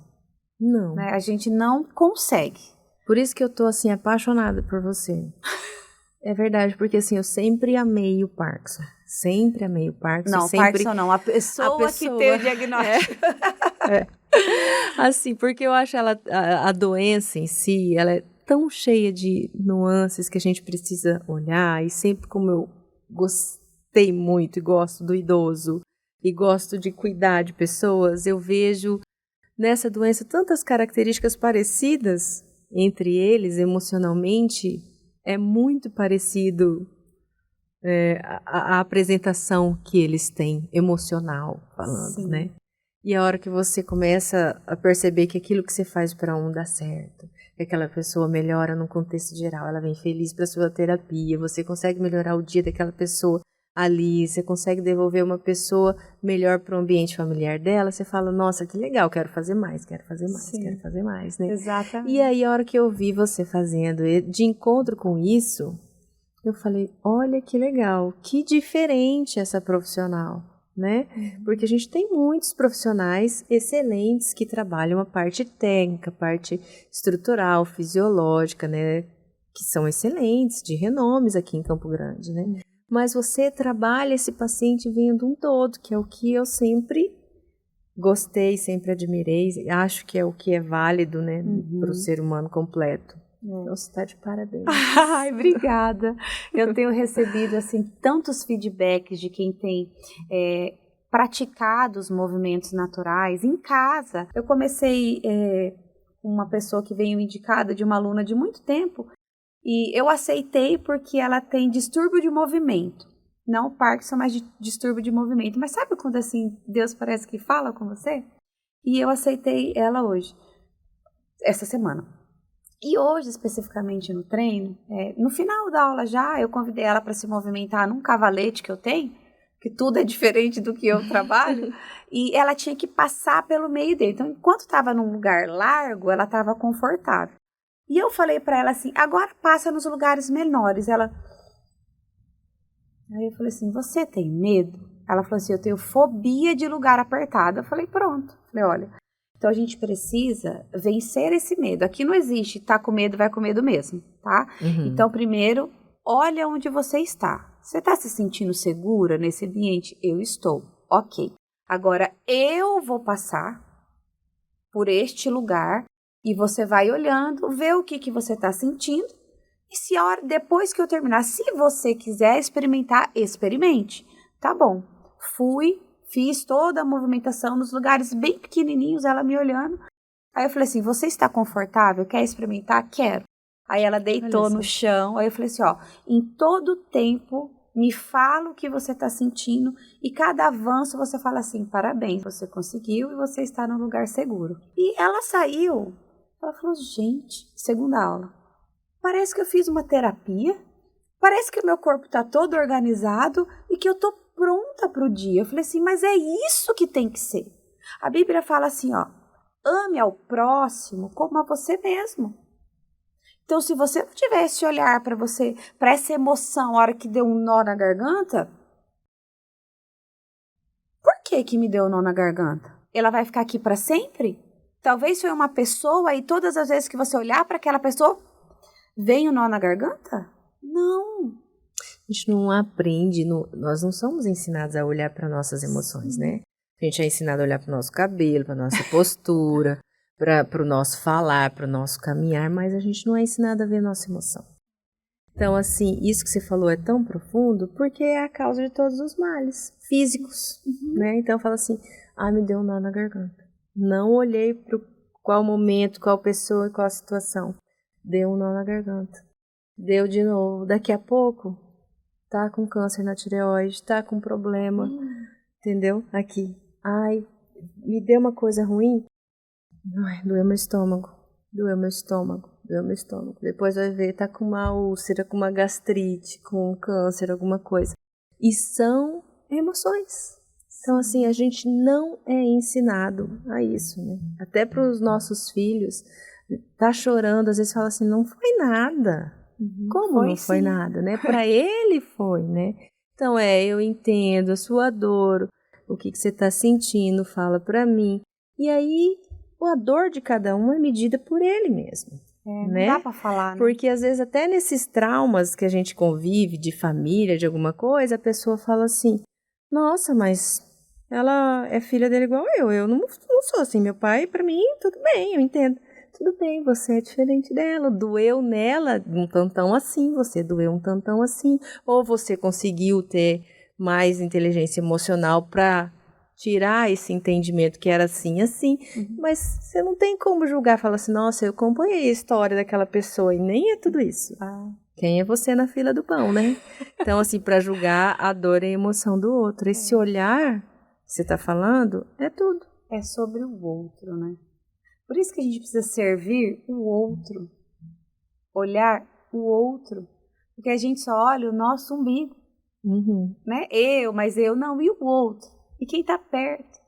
Não. Né? A gente não consegue. Por isso que eu tô, assim, apaixonada por você. É verdade, porque, assim, eu sempre amei o Parkinson. Sempre amei o Parkinson. Não, sempre... Parkinson não. A pessoa que tem o diagnóstico. Assim, porque eu acho a doença em si, ela é tão cheia de nuances que a gente precisa olhar. E sempre como eu gostei muito e gosto do idoso e gosto de cuidar de pessoas, eu vejo nessa doença tantas características parecidas entre eles emocionalmente. É muito parecido a apresentação que eles têm emocional falando, Sim. né? E a hora que você começa a perceber que aquilo que você faz para um dá certo, que aquela pessoa melhora num contexto geral, ela vem feliz para sua terapia, você consegue melhorar o dia daquela pessoa ali, você consegue devolver uma pessoa melhor para o ambiente familiar dela, você fala, nossa, que legal, quero fazer mais, quero fazer mais, Sim. quero fazer mais, né? Exatamente. E aí, a hora que eu vi você fazendo, de encontro com isso, eu falei, olha que legal, que diferente essa profissional, né? Porque a gente tem muitos profissionais excelentes que trabalham a parte técnica, a parte estrutural, fisiológica, né? Que são excelentes, de renomes aqui em Campo Grande, né? Mas você trabalha esse paciente vendo um todo, que é o que eu sempre gostei, sempre admirei, acho que é o que é válido, né? Para o ser humano completo. Então, você está de parabéns. Ai, obrigada. Eu tenho recebido, assim, tantos feedbacks de quem tem praticado os movimentos naturais em casa. Eu comecei com uma pessoa que veio indicada de uma aluna de muito tempo e eu aceitei porque ela tem distúrbio de movimento. Não Parkinson, mas de distúrbio de movimento. Mas sabe quando, assim, Deus parece que fala com você? E eu aceitei ela hoje, essa semana. E hoje, especificamente no treino, no final da aula já, eu convidei ela para se movimentar num cavalete que eu tenho, que tudo é diferente do que eu trabalho, e ela tinha que passar pelo meio dele. Então, enquanto estava num lugar largo, ela estava confortável. E eu falei para ela assim, agora passa nos lugares menores. Aí eu falei assim, você tem medo? Ela falou assim, eu tenho fobia de lugar apertado. Eu falei, pronto. Falei, olha, então a gente precisa vencer esse medo. Aqui não existe tá com medo, vai com medo mesmo, tá? Então, primeiro, olha onde você está. Você está se sentindo segura nesse ambiente? Eu estou. Ok. Agora, eu vou passar por este lugar e você vai olhando, vê o que você está sentindo. E se a hora, depois que eu terminar, se você quiser experimentar, experimente. Tá bom. Fui, fiz toda a movimentação nos lugares bem pequenininhos, ela me olhando. Aí eu falei assim, você está confortável? Quer experimentar? Quero. Aí ela deitou no chão. Aí eu falei assim, ó, em todo tempo, me fala o que você está sentindo e cada avanço você fala assim, parabéns, você conseguiu e você está num lugar seguro. E ela saiu, ela falou, gente, segunda aula, parece que eu fiz uma terapia, parece que o meu corpo está todo organizado e que eu tô pronta para o dia. Eu falei assim, mas é isso que tem que ser. A Bíblia fala assim, ó, ame ao próximo como a você mesmo. Então, se você não tiver esse olhar para você, para essa emoção, a hora que deu um nó na garganta, por que me deu um nó na garganta? Ela vai ficar aqui para sempre? Talvez foi uma pessoa e todas as vezes que você olhar para aquela pessoa, vem um nó na garganta? Não. A gente não aprende, nós não somos ensinados a olhar para nossas emoções, né? A gente é ensinado a olhar para o nosso cabelo, para nossa postura, para o nosso falar, para o nosso caminhar, mas a gente não é ensinado a ver nossa emoção. Então, assim, isso que você falou é tão profundo porque é a causa de todos os males físicos, né? Então, fala assim, me deu um nó na garganta. Não olhei para qual momento, qual pessoa e qual situação. Deu um nó na garganta. Deu de novo. Daqui a pouco, tá com câncer na tireoide, tá com problema, entendeu? Aqui, ai, me deu uma coisa ruim, ai, doeu meu estômago, depois vai ver, tá com uma úlcera, com uma gastrite, com um câncer, alguma coisa, e são emoções. Então, assim, a gente não é ensinado a isso, né? Até para os nossos filhos, tá chorando, às vezes fala assim, não foi nada. Como Foi, não foi sim. nada, né? Para ele foi, né? Então, eu entendo a sua dor, o que você tá sentindo, fala para mim. E aí, a dor de cada um é medida por ele mesmo. Não dá para falar, né? Porque às vezes até nesses traumas que a gente convive, de família, de alguma coisa, a pessoa fala assim, nossa, mas ela é filha dele igual eu não sou assim, meu pai, pra mim, tudo bem, eu entendo. Tudo bem, você é diferente dela, doeu nela um tantão assim, você doeu um tantão assim, ou você conseguiu ter mais inteligência emocional pra tirar esse entendimento que era assim, mas você não tem como julgar, falar assim, nossa, eu acompanhei a história daquela pessoa e nem é tudo isso. Quem é você na fila do pão, né? Então, assim, pra julgar a dor e a emoção do outro, esse olhar que você tá falando, é tudo. É sobre o outro, né? Por isso que a gente precisa servir o outro, olhar o outro, porque a gente só olha o nosso umbigo, né? Mas eu não, e o outro? E quem está perto?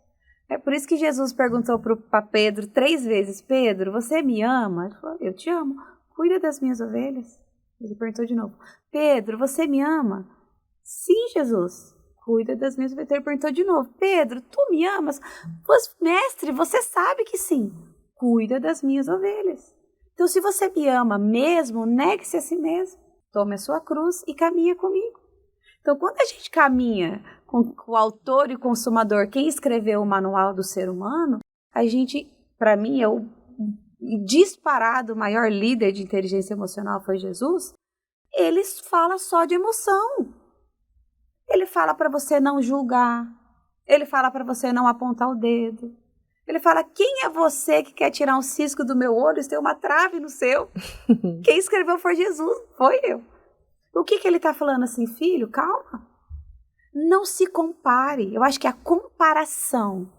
É por isso que Jesus perguntou para Pedro 3 vezes, Pedro, você me ama? Ele falou, eu te amo, cuida das minhas ovelhas. Ele perguntou de novo, Pedro, você me ama? Sim, Jesus, cuida das minhas ovelhas. Ele perguntou de novo, Pedro, tu me amas? Mestre, você sabe que sim, cuida das minhas ovelhas. Então, se você me ama mesmo, negue-se a si mesmo, tome a sua cruz e caminha comigo. Então, quando a gente caminha com o autor e consumador, quem escreveu o manual do ser humano, a gente, para mim, é o disparado maior líder de inteligência emocional foi Jesus. Ele fala só de emoção. Ele fala para você não julgar. Ele fala para você não apontar o dedo. Ele fala, quem é você que quer tirar um cisco do meu olho e ter uma trave no seu? Quem escreveu foi Jesus, foi eu. O que ele está falando assim, filho? Calma. Não se compare. Eu acho que a comparação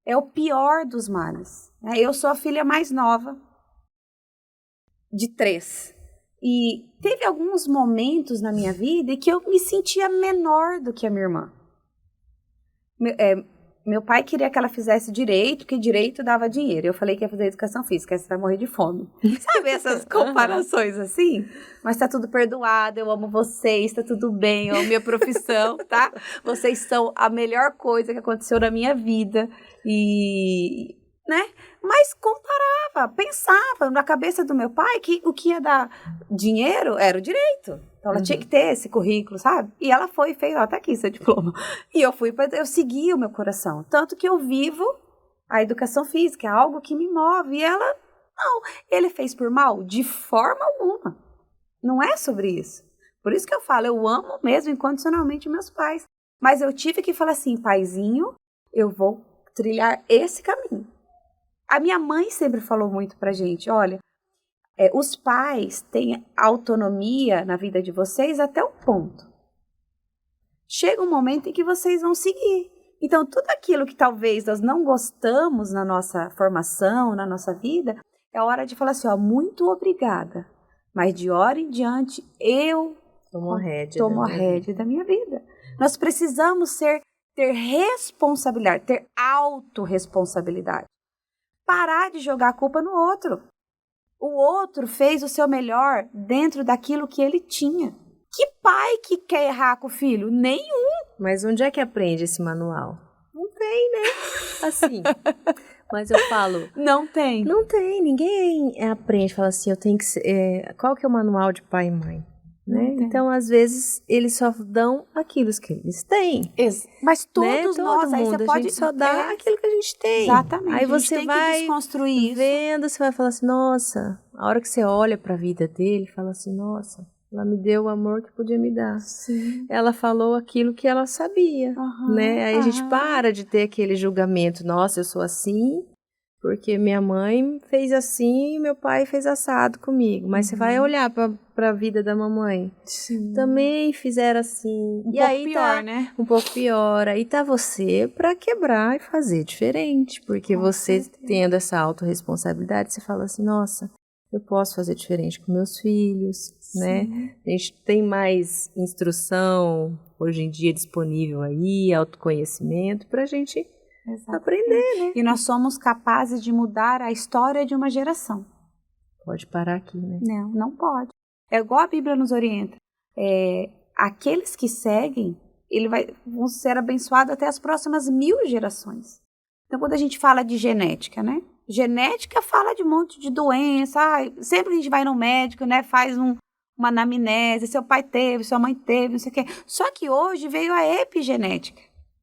é o pior dos males. Eu sou a filha mais nova de 3. E teve alguns momentos na minha vida em que eu me sentia menor do que a minha irmã. Meu pai queria que ela fizesse direito, porque direito dava dinheiro. Eu falei que ia fazer educação física, aí você vai morrer de fome. Sabe essas comparações assim? Mas tá tudo perdoado, eu amo vocês, tá tudo bem, eu amo minha profissão, tá? Vocês são a melhor coisa que aconteceu na minha vida. Né? Mas comparava, pensava na cabeça do meu pai que o que ia dar dinheiro era o direito. Então ela tinha que ter esse currículo, sabe? E ela foi e fez, ó, tá aqui seu diploma. E eu segui o meu coração. Tanto que eu vivo a educação física, é algo que me move. E ela, não. Ele fez por mal? De forma alguma. Não é sobre isso. Por isso que eu falo, eu amo mesmo incondicionalmente meus pais. Mas eu tive que falar assim, paizinho, eu vou trilhar esse caminho. A minha mãe sempre falou muito pra gente, olha, os pais têm autonomia na vida de vocês até um ponto. Chega um momento em que vocês vão seguir. Então, tudo aquilo que talvez nós não gostamos na nossa formação, na nossa vida, é hora de falar assim, ó, muito obrigada, mas de hora em diante eu tomo a rédea da minha vida. Nós precisamos ter responsabilidade, ter autorresponsabilidade. Parar de jogar a culpa no outro. O outro fez o seu melhor dentro daquilo que ele tinha. Que pai que quer errar com o filho? Nenhum. Mas onde é que aprende esse manual? Não tem, né? Assim. Mas eu falo... Não tem. Não tem. Ninguém aprende, fala assim, eu tenho que ser... qual que é o manual de pai e mãe? Né? Então, às vezes, eles só dão aquilo que eles têm. Mas todos nós, aí você pode... A gente só dá aquilo que a gente tem. Exatamente. Aí você vai vendo, você vai falar assim, nossa, a hora que você olha para a vida dele, fala assim, nossa, ela me deu o amor que podia me dar. Sim. Ela falou aquilo que ela sabia, né? Aí a gente para de ter aquele julgamento, nossa, eu sou assim, Porque minha mãe fez assim e meu pai fez assado comigo. Mas você vai olhar pra vida da mamãe. Sim. Também fizeram assim. Um pouco pior, né? Um pouco pior. Aí tá você pra quebrar e fazer diferente. Porque Com você certeza. tendo essa autorresponsabilidade, você fala assim, nossa, eu posso fazer diferente com meus filhos, né? A gente tem mais instrução hoje em dia disponível aí, autoconhecimento, pra gente aprender, né? E nós somos capazes de mudar a história de uma geração. Pode parar aqui, né? Não pode. É igual a Bíblia nos orienta. Aqueles que seguem, vão ser abençoados até as próximas 1000 gerações. Então, quando a gente fala de genética, né? Genética fala de um monte de doença. Sempre que a gente vai no médico, né? Faz uma anamnese, seu pai teve, sua mãe teve, não sei o quê. Só que hoje veio a epigenética,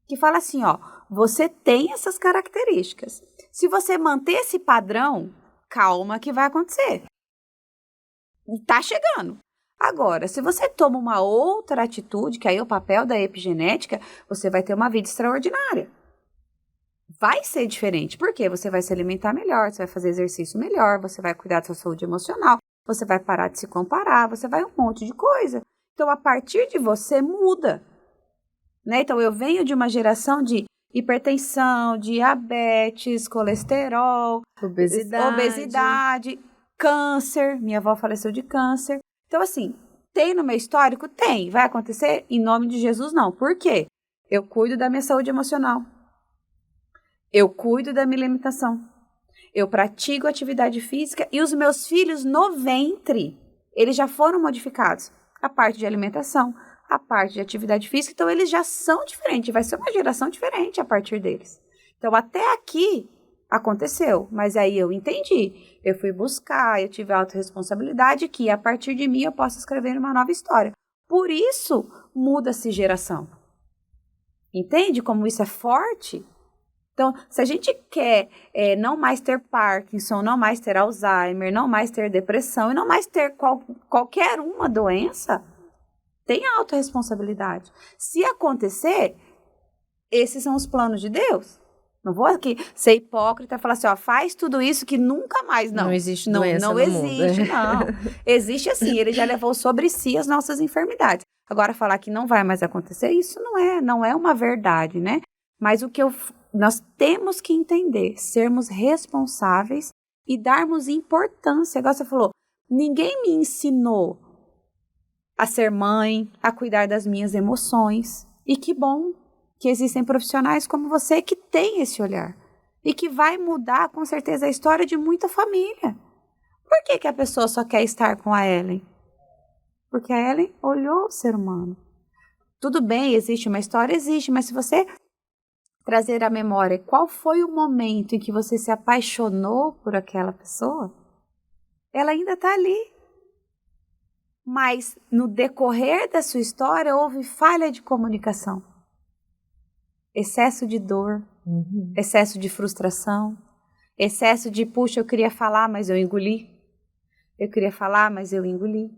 que fala assim, ó, você tem essas características. Se você manter esse padrão, calma que vai acontecer. E tá chegando. Agora, se você toma uma outra atitude, que aí é o papel da epigenética, você vai ter uma vida extraordinária. Vai ser diferente, porque você vai se alimentar melhor, você vai fazer exercício melhor, você vai cuidar da sua saúde emocional, você vai parar de se comparar, você vai um monte de coisa. Então, a partir de você, muda. Né? Então, eu venho de uma geração de hipertensão, diabetes, colesterol, obesidade, câncer. Minha avó faleceu de câncer. Então, assim, tem no meu histórico? Tem. Vai acontecer? Em nome de Jesus, não. Por quê? Eu cuido da minha saúde emocional. Eu cuido da minha alimentação. Eu pratico atividade física e os meus filhos no ventre, eles já foram modificados. A parte de alimentação, a parte de atividade física, então eles já são diferentes. Vai ser uma geração diferente a partir deles. Então, até aqui aconteceu, mas aí eu entendi. Eu fui buscar, eu tive a autorresponsabilidade que a partir de mim eu posso escrever uma nova história. Por isso, muda-se geração. Entende como isso é forte? Então, se a gente quer não mais ter Parkinson, não mais ter Alzheimer, não mais ter depressão e não mais ter qualquer uma doença, tenha autorresponsabilidade. Se acontecer, esses são os planos de Deus. Não vou aqui ser hipócrita e falar assim, ó, faz tudo isso que nunca mais, não. Não existe doença no mundo. Não existe, não. Existe assim, ele já levou sobre si as nossas enfermidades. Agora, falar que não vai mais acontecer, isso não é uma verdade, né? Mas o que nós temos que entender, sermos responsáveis e darmos importância. Igual você falou, ninguém me ensinou a ser mãe, a cuidar das minhas emoções. E que bom que existem profissionais como você que tem esse olhar. E que vai mudar, com certeza, a história de muita família. Por que a pessoa só quer estar com a Ellen? Porque a Ellen olhou o ser humano. Tudo bem, existe uma história, existe, mas se você trazer à memória qual foi o momento em que você se apaixonou por aquela pessoa, ela ainda está ali. Mas no decorrer da sua história houve falha de comunicação, excesso de dor, excesso de frustração, excesso de, puxa, eu queria falar, mas eu engoli. Eu queria falar, mas eu engoli.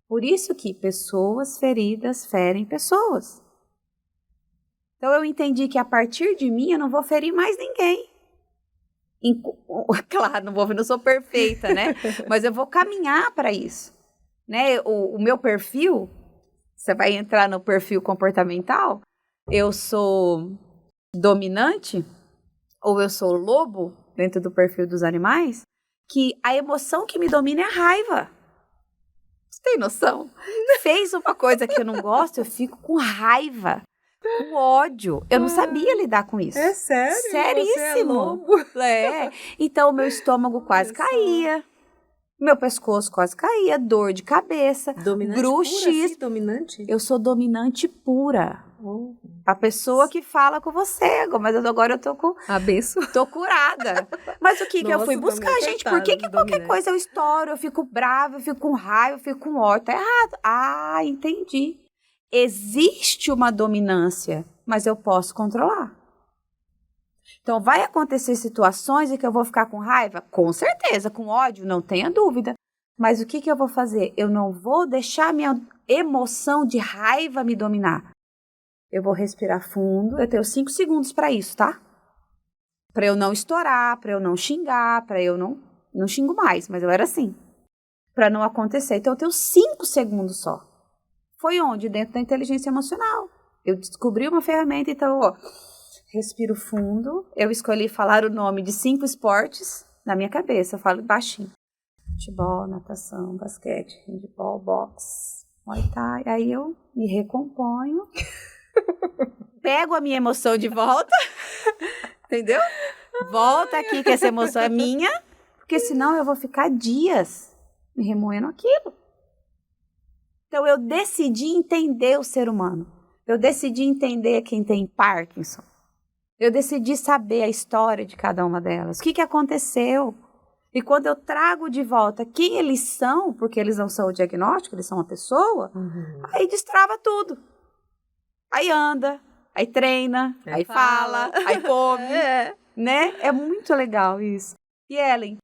Por isso que pessoas feridas ferem pessoas. Então, eu entendi que a partir de mim eu não vou ferir mais ninguém. Claro, não sou perfeita, né? Mas eu vou caminhar para isso. Né? O meu perfil, você vai entrar no perfil comportamental, eu sou dominante ou eu sou lobo, dentro do perfil dos animais, que a emoção que me domina é a raiva. Você tem noção? Fez uma coisa que eu não gosto, eu fico com raiva. O ódio. Eu não sabia lidar com isso. É sério? Seríssimo. Você é lobo. Então, o meu estômago quase caía. Meu pescoço quase caía. Dor de cabeça. Dominante bruxismo. pura, assim, dominante? Eu sou dominante pura. A pessoa que fala com você. Mas agora eu tô com... Tô curada. Mas o que eu fui buscar, gente? Por que qualquer coisa eu estouro? Eu fico brava, eu fico com raiva, eu fico com ódio. Tá errado. Ah, entendi. Existe uma dominância, mas eu posso controlar. Então, vai acontecer situações em que eu vou ficar com raiva? Com certeza, com ódio, não tenha dúvida. Mas o que eu vou fazer? Eu não vou deixar minha emoção de raiva me dominar. Eu vou respirar fundo, eu tenho 5 segundos para isso, tá? Pra eu não estourar, pra eu não xingar, pra eu não xingo mais, mas eu era assim. Pra não acontecer. Então eu tenho 5 segundos só. Foi onde? Dentro da inteligência emocional. Eu descobri uma ferramenta, então, ó, respiro fundo. Eu escolhi falar o nome de 5 esportes na minha cabeça. Eu falo baixinho. Futebol, natação, basquete, handebol, boxe, muay thai. Aí eu me recomponho. Pego a minha emoção de volta. Entendeu? Volta aqui que essa emoção é minha. Porque senão eu vou ficar dias me remoendo aquilo. Então eu decidi entender o ser humano. Eu decidi entender quem tem Parkinson. Eu decidi saber a história de cada uma delas. O que aconteceu? E quando eu trago de volta quem eles são, porque eles não são o diagnóstico, eles são uma pessoa, aí destrava tudo. Aí anda, aí treina, aí fala, aí come, né? É muito legal isso. E Ellen,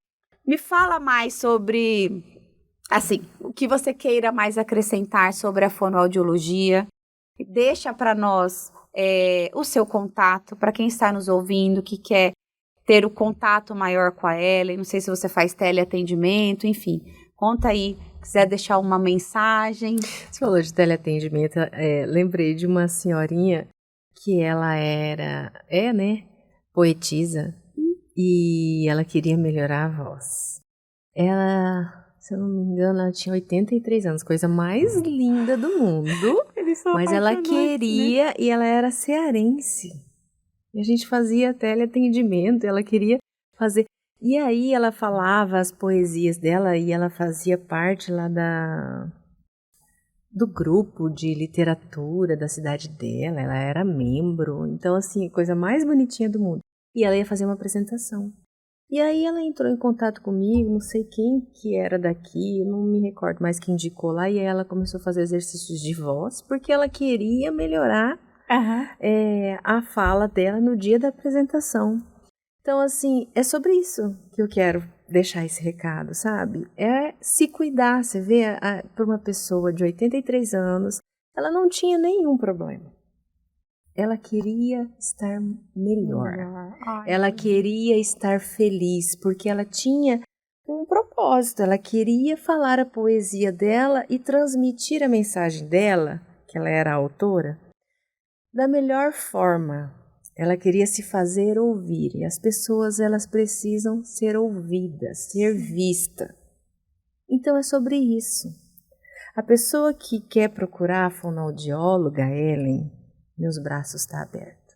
me fala mais sobre, assim, o que você queira mais acrescentar sobre a fonoaudiologia. Deixa para nós o seu contato, para quem está nos ouvindo, que quer ter o contato maior com a Ellen. Não sei se você faz teleatendimento, enfim. Conta aí, quiser deixar uma mensagem. Você falou de teleatendimento, lembrei de uma senhorinha que ela né, poetisa, e ela queria melhorar a voz. Ela, se eu não me engano, ela tinha 83 anos, coisa mais linda do mundo, mas ela queria, né? E ela era cearense. E a gente fazia teleatendimento, ela queria fazer. E aí ela falava as poesias dela e ela fazia parte lá do grupo de literatura da cidade dela, ela era membro. Então, assim, coisa mais bonitinha do mundo. E ela ia fazer uma apresentação. E aí ela entrou em contato comigo, não sei quem que era daqui, não me recordo mais quem indicou lá, e aí ela começou a fazer exercícios de voz, porque ela queria melhorar a fala dela no dia da apresentação. Então, assim, é sobre isso que eu quero deixar esse recado, sabe? É se cuidar. Você vê, para uma pessoa de 83 anos, ela não tinha nenhum problema. Ela queria estar melhor. Ela queria estar feliz, porque ela tinha um propósito. Ela queria falar a poesia dela e transmitir a mensagem dela, que ela era a autora, da melhor forma. Ela queria se fazer ouvir. E as pessoas, elas precisam ser ouvidas, ser vistas. Então é sobre isso. A pessoa que quer procurar a fonoaudióloga, Ellen, meus braços estão abertos.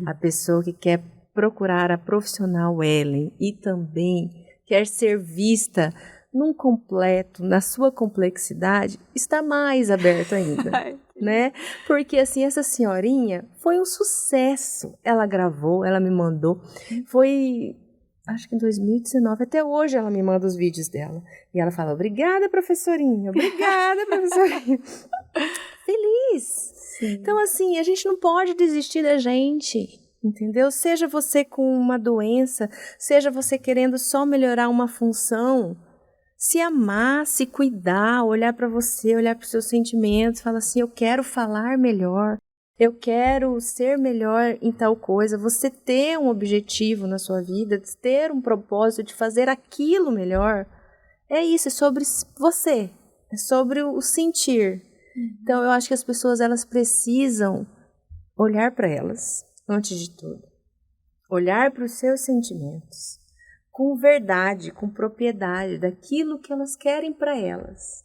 A pessoa que quer procurar a profissional Ellen e também quer ser vista num completo, na sua complexidade, está mais aberto ainda, né? Porque, assim, essa senhorinha foi um sucesso. Ela gravou, ela me mandou. Foi, acho que em 2019, até hoje ela me manda os vídeos dela. E ela fala, obrigada, professorinha, obrigada, professorinha. Feliz. Sim. Então, assim, a gente não pode desistir da gente, entendeu? Seja você com uma doença, seja você querendo só melhorar uma função, se amar, se cuidar, olhar para você, olhar para os seus sentimentos, falar assim, eu quero falar melhor, eu quero ser melhor em tal coisa, você ter um objetivo na sua vida, ter um propósito de fazer aquilo melhor, é isso, é sobre você, é sobre o sentir. Então, eu acho que as pessoas, elas precisam olhar para elas, antes de tudo. Olhar para os seus sentimentos, com verdade, com propriedade, daquilo que elas querem para elas.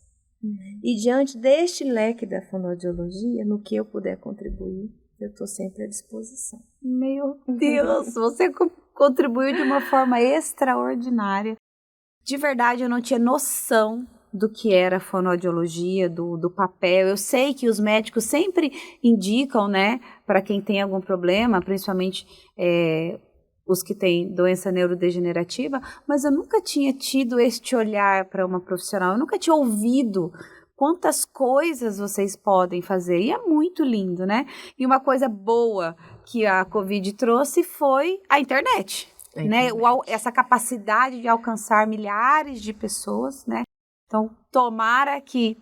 E diante deste leque da fonoaudiologia, no que eu puder contribuir, eu estou sempre à disposição. Meu Deus, você contribuiu de uma forma extraordinária. De verdade, eu não tinha noção do que era a fonoaudiologia, do papel. Eu sei que os médicos sempre indicam, né, para quem tem algum problema, principalmente os que têm doença neurodegenerativa, mas eu nunca tinha tido este olhar para uma profissional, eu nunca tinha ouvido quantas coisas vocês podem fazer, e é muito lindo, né? E uma coisa boa que a Covid trouxe foi a internet, né? Essa capacidade de alcançar milhares de pessoas, né? Então, tomara que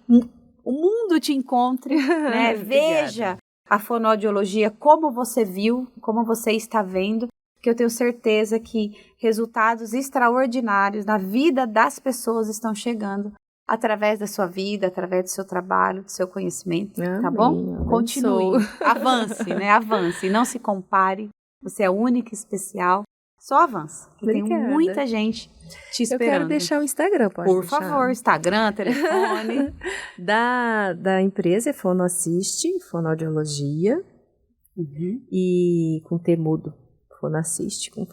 o mundo te encontre, né? Veja a fonoaudiologia como você viu, como você está vendo, porque eu tenho certeza que resultados extraordinários na vida das pessoas estão chegando através da sua vida, através do seu trabalho, do seu conhecimento, tá bom? Continue, avance, né? Avance, não se compare, você é única e especial, só avança, que tem muita gente te esperando. Eu quero deixar o Instagram, pode Por deixar? favor, Instagram, telefone. da empresa é Fonoassiste, fonoaudiologia, e com T mudo, Fonoassiste com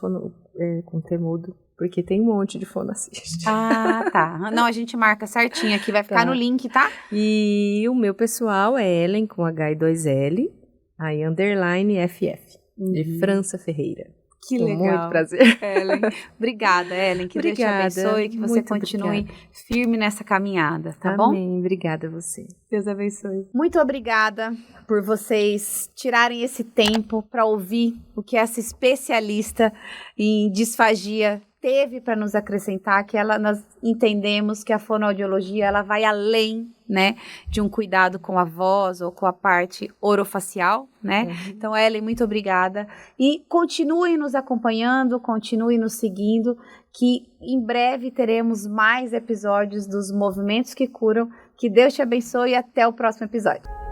T mudo. Porque tem um monte de Fonoassiste. Ah, tá. Não, a gente marca certinho aqui, vai ficar no link, tá? E o meu pessoal é Ellen com H e 2L, aí underline FF, de França Ferreira. Que legal. Com muito prazer. Ellen. Obrigada, Ellen. Que Deus te abençoe, que você continue firme nessa caminhada, tá bom? Amém. Obrigada a você. Deus abençoe. Muito obrigada por vocês tirarem esse tempo para ouvir o que essa especialista em disfagia teve para nos acrescentar, que nós entendemos que a fonoaudiologia ela vai além, né, de um cuidado com a voz ou com a parte orofacial, né? Então, Ellen, muito obrigada. E continuem nos acompanhando, continuem nos seguindo, que em breve teremos mais episódios dos Movimentos que Curam. Que Deus te abençoe e até o próximo episódio.